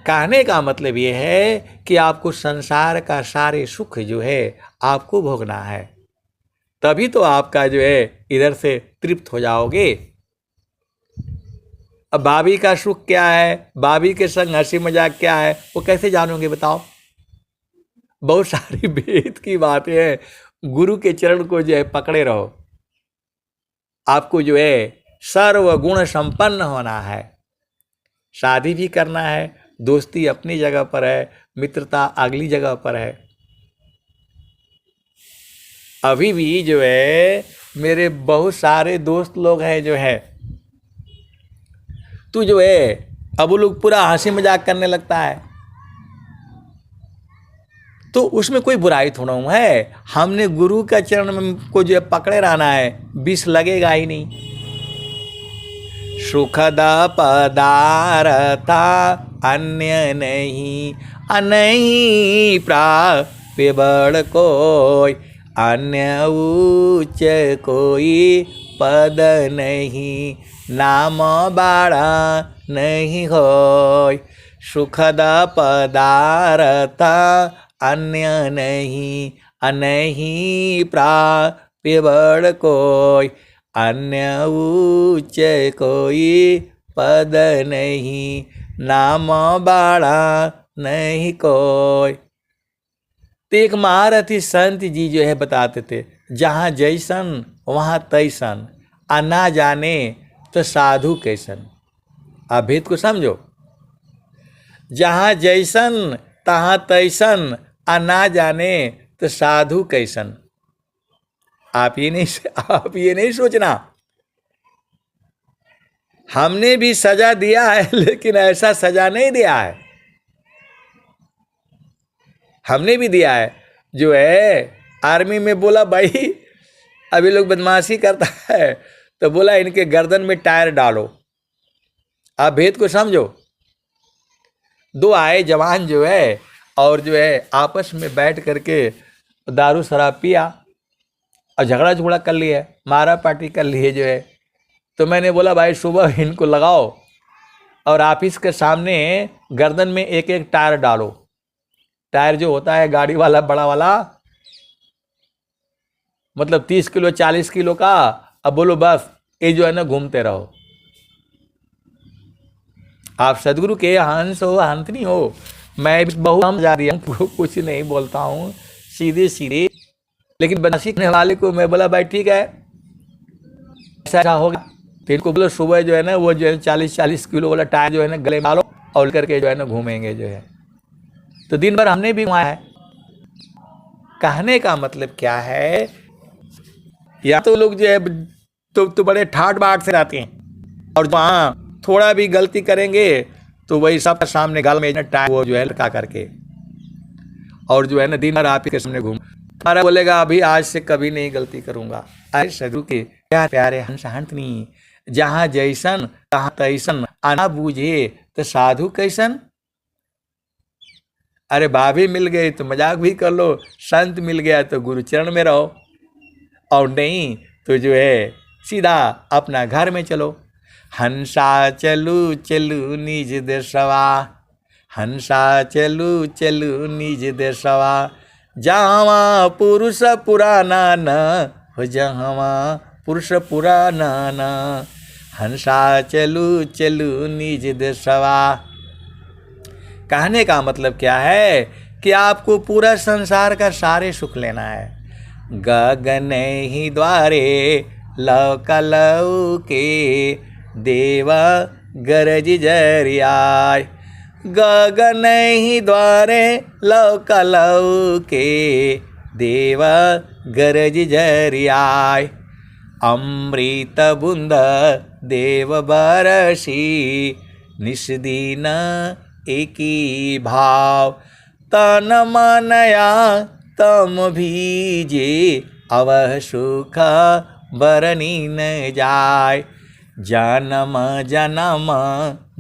कहने का मतलब ये है कि आपको संसार का सारे सुख जो है आपको भोगना है, तभी तो आपका जो है इधर से तृप्त हो जाओगे। अब भाभी का सुख क्या है, भाभी के संग हंसी मजाक क्या है, वो कैसे जानोगे बताओ। बहुत सारी वेद की बातें हैं, गुरु के चरण को जो है पकड़े रहो। आपको जो है सर्व गुण संपन्न होना है, शादी भी करना है, दोस्ती अपनी जगह पर है, मित्रता अगली जगह पर है। अभी भी जो है मेरे बहुत सारे दोस्त लोग हैं जो है, तू जो है अब वो लोग पूरा हंसी मजाक करने लगता है, तो उसमें कोई बुराई थोड़ा है। हमने गुरु का चरण में को जो है पकड़े रहना है, विष लगेगा ही नहीं। सुखद पदार्था अन्य नहीं, अनही प्राप्य बड़ कोई, अन्य उच्च कोई पद नहीं, नाम बाड़ा नहीं होय। सुखद पदार्था अन्य नहीं, अनही प्राप्य बड़ कोई, अन्य उच्च कोई पद नहीं, नाम बाड़ा नहीं कोई। तो एक महारथी संत जी जो है बताते थे, जहाँ जैसन वहाँ तैसन, आ ना जाने तो साधु कैसन। आप भेद को समझो, जहाँ जैसन तहाँ तैसन, आ ना जाने तो साधु कैसन। आप ये नहीं सोचना, हमने भी सजा दिया है लेकिन ऐसा सजा नहीं दिया है। हमने भी दिया है, जो है आर्मी में बोला भाई अभी लोग बदमाशी करता है, तो बोला इनके गर्दन में टायर डालो। आप भेद को समझो। दो आए जवान जो है और जो है आपस में बैठ करके दारू शराब पिया और झगड़ा झगड़ा कर लिया, मारा पार्टी कर लिए जो है। तो मैंने बोला भाई सुबह इनको लगाओ और ऑफिस के सामने गर्दन में एक एक टायर डालो। टायर जो होता है गाड़ी वाला बड़ा वाला, मतलब 30 किलो 40 किलो का। अब बोलो बस ये जो है ना घूमते रहो। आप सदगुरु के हंस हो, हंसनी हो। मैं भी बहुत कम जा रही हूँ, कुछ नहीं बोलता हूँ, सीधे सीधे। लेकिन बदमाशी करने वाले को मैं बोला भाई ठीक है ऐसा होगा। तो इनको बोलो सुबह जो है ना वो जो है 40 किलो वाला टायर जो है ना गले में डालो और करके जो है ना घूमेंगे जो है। तो दिन भर हमने भी घुमाया है। कहने का मतलब क्या है, या तो लोग जो है तो बड़े ठाट बाट से रहते हैं, और वहाँ थोड़ा भी गलती करेंगे तो वही सब सामने गाल में टायर वो जो है लटका करके, और जो है ना दिन भर आप ही के सामने घूम। हमारा बोलेगा अभी आज से कभी नहीं गलती करूंगा। अरे सदगुरु के प्यारे प्यारे हंस हंसनी, जहाँ जैसन तहाँ तैसन, आना बूझे तो साधु कैसन। अरे भाभी मिल गई तो मजाक भी कर लो, संत मिल गया तो गुरु चरण में रहो, और नहीं तो जो है सीधा अपना घर में चलो। हंसा चलू चलू निज देशवा, हंसा चलू चलू निज देशवा, जहाँ पुरुष पुराना न हो, जहाँ पुरुष पुराना न, हंसा चलू चलू निज देशवा। कहने का मतलब क्या है कि आपको पूरा संसार का सारे सुख लेना है। गगन ही द्वारे लौ के, देवा गरज जरियाय। गगन ही द्वारे लौ के, देवा गरज जरियाय। अमृत बुंद देव बरसी, निस्दिन एकी भाव। तन मनया तम भीजे, अवह सुख बरनी न जाय। जन्म जन्म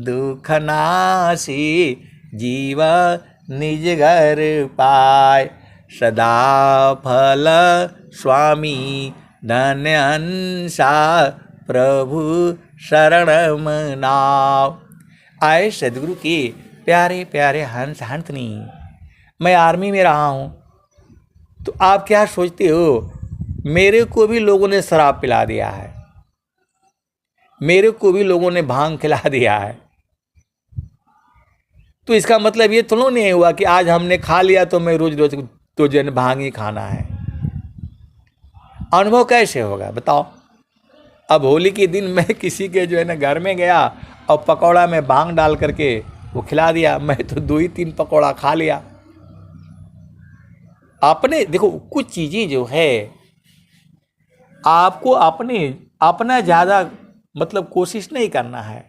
दुख नासी, जीव निज घर पाय। सदा फल स्वामी धन्य हंसा, प्रभु शरण नाव। आए सदगुरु की प्यारे प्यारे हंस हंसनी, मैं आर्मी में रहा हूँ, तो आप क्या सोचते हो, मेरे को भी लोगों ने शराब पिला दिया है, मेरे को भी लोगों ने भांग खिला दिया है, तो इसका मतलब ये तो नहीं हुआ कि आज हमने खा लिया तो मैं रोज रोज तो जो है भांग ही खाना है। अनुभव कैसे होगा बताओ। अब होली के दिन मैं किसी के जो है ना घर में गया और पकौड़ा में भांग डाल करके वो खिला दिया, मैं तो 2 ही 3 पकौड़ा खा लिया। अपने देखो कुछ चीज़ें जो है आपको अपना ज़्यादा मतलब कोशिश नहीं करना है,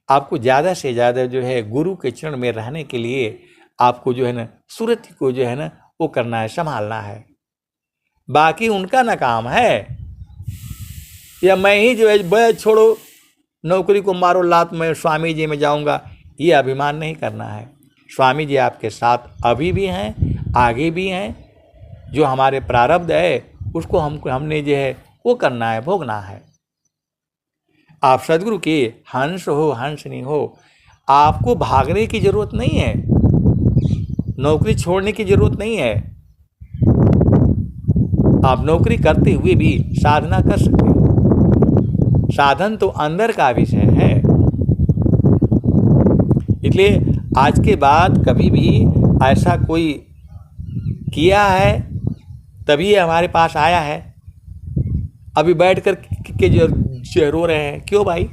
आपको ज़्यादा से ज़्यादा जो है गुरु के चरण में रहने के लिए आपको जो है ना सूरत को जो है ना वो करना है, संभालना है। बाकी उनका ना काम है, या मैं ही जो है भाई छोड़ो नौकरी को मारो लात, मैं स्वामी जी में जाऊंगा, ये अभिमान नहीं करना है। स्वामी जी आपके साथ अभी भी हैं, आगे भी हैं। जो हमारे प्रारब्ध है उसको हमने जो है वो करना है, भोगना है। आप सदगुरु के हंस हो हंसनी हो, आपको भागने की जरूरत नहीं है, नौकरी छोड़ने की जरूरत नहीं है। आप नौकरी करते हुए भी साधना कर सकते हैं। साधन तो अंदर का विषय है। इसलिए आज के बाद कभी भी ऐसा कोई किया है तभी हमारे पास आया है। अभी बैठ कर के जो रो रहे हैं, क्यों भाई?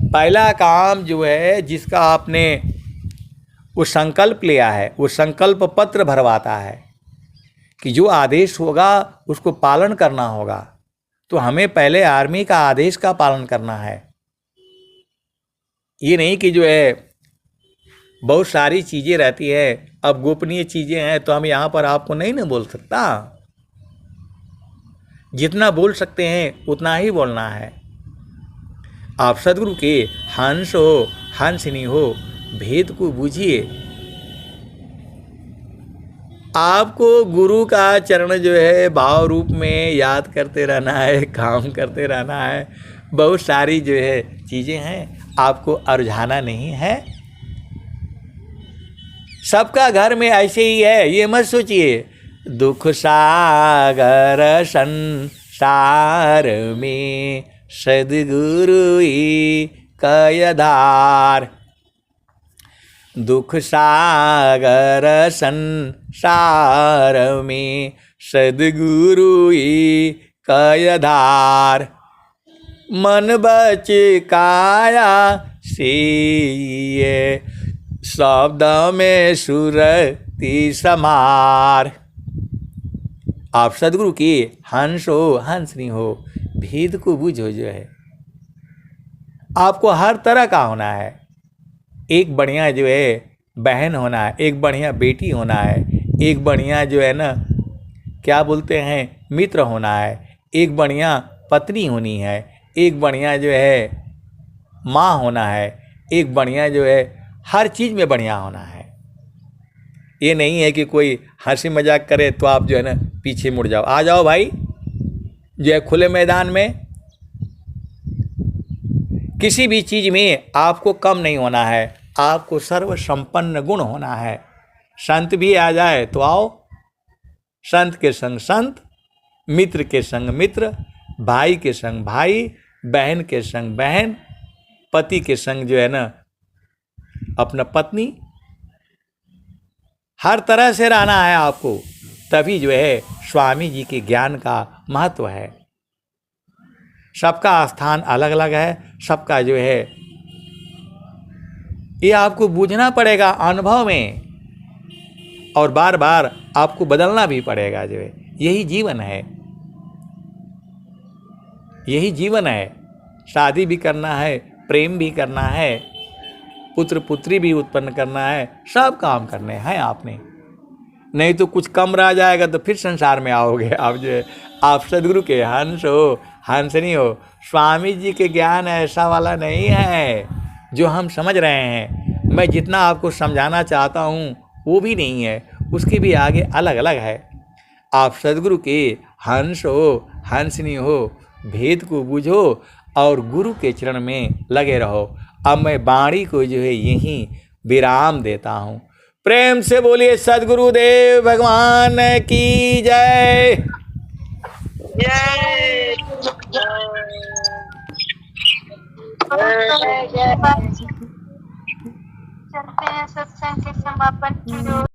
पहला काम जो है जिसका आपने वो संकल्प लिया है, वो संकल्प पत्र भरवाता है कि जो आदेश होगा उसको पालन करना होगा। तो हमें पहले आर्मी का आदेश का पालन करना है। ये नहीं कि जो है बहुत सारी चीज़ें रहती है, अब गोपनीय चीज़ें हैं तो हम यहाँ पर आपको नहीं ना बोल सकता। जितना बोल सकते हैं उतना ही बोलना है। आप सदगुरु के हंस हो हंसनी हो, भेद को बूझिए। आपको गुरु का चरण जो है भाव रूप में याद करते रहना है, काम करते रहना है। बहुत सारी जो है चीज़ें हैं, आपको अरझाना नहीं है। सबका घर में ऐसे ही है, ये मत सोचिए। दुख सागर संसार में सद्गुरु ही कयधार। दुख सागर संसार में सद्गुरु ही कयधार। मन बच काया से शब्द में सुरति समार। आप सदगुरु की हंस हो हंसनी हो, भेद को बूझो। जो है आपको हर तरह का होना है। एक बढ़िया जो है बहन होना है, एक बढ़िया बेटी होना है, एक बढ़िया जो है ना क्या बोलते हैं मित्र होना है, एक बढ़िया पत्नी होनी है, एक बढ़िया जो है माँ होना है, एक बढ़िया जो है हर चीज़ में बढ़िया होना है। ये नहीं है कि कोई हंसी मजाक करे तो आप जो है ना पीछे मुड़ जाओ। आ जाओ भाई जो है खुले मैदान में। किसी भी चीज़ में आपको कम नहीं होना है, आपको सर्व संपन्न गुण होना है। संत भी आ जाए तो आओ, संत के संग संत, मित्र के संग मित्र, भाई के संग भाई, बहन के संग बहन, पति के संग जो है ना अपना पत्नी। हर तरह से रहना है आपको, तभी जो है स्वामी जी के ज्ञान का महत्व है। सबका स्थान अलग अलग है, सबका जो है ये आपको बूझना पड़ेगा अनुभव में, और बार बार आपको बदलना भी पड़ेगा। जो है यही जीवन है, यही जीवन है। शादी भी करना है, प्रेम भी करना है, पुत्र पुत्री भी उत्पन्न करना है, सब काम करने हैं आपने। नहीं तो कुछ कम रह जाएगा तो फिर संसार में आओगे आप। जो है आप सदगुरु के हंस हो हंसनी हो। स्वामी जी के ज्ञान ऐसा वाला नहीं है जो हम समझ रहे हैं। मैं जितना आपको समझाना चाहता हूँ वो भी नहीं है, उसके भी आगे अलग अलग है। आप सदगुरु के हंस हो हंसनी हो, भेद को बूझो और गुरु के चरण में लगे रहो। अब मैं वाणी को जो है यहीं विराम देता हूँ। प्रेम से बोलिए सद्गुरुदेव भगवान की जय। जय चलते हैं सत्संग के समापन की ओर।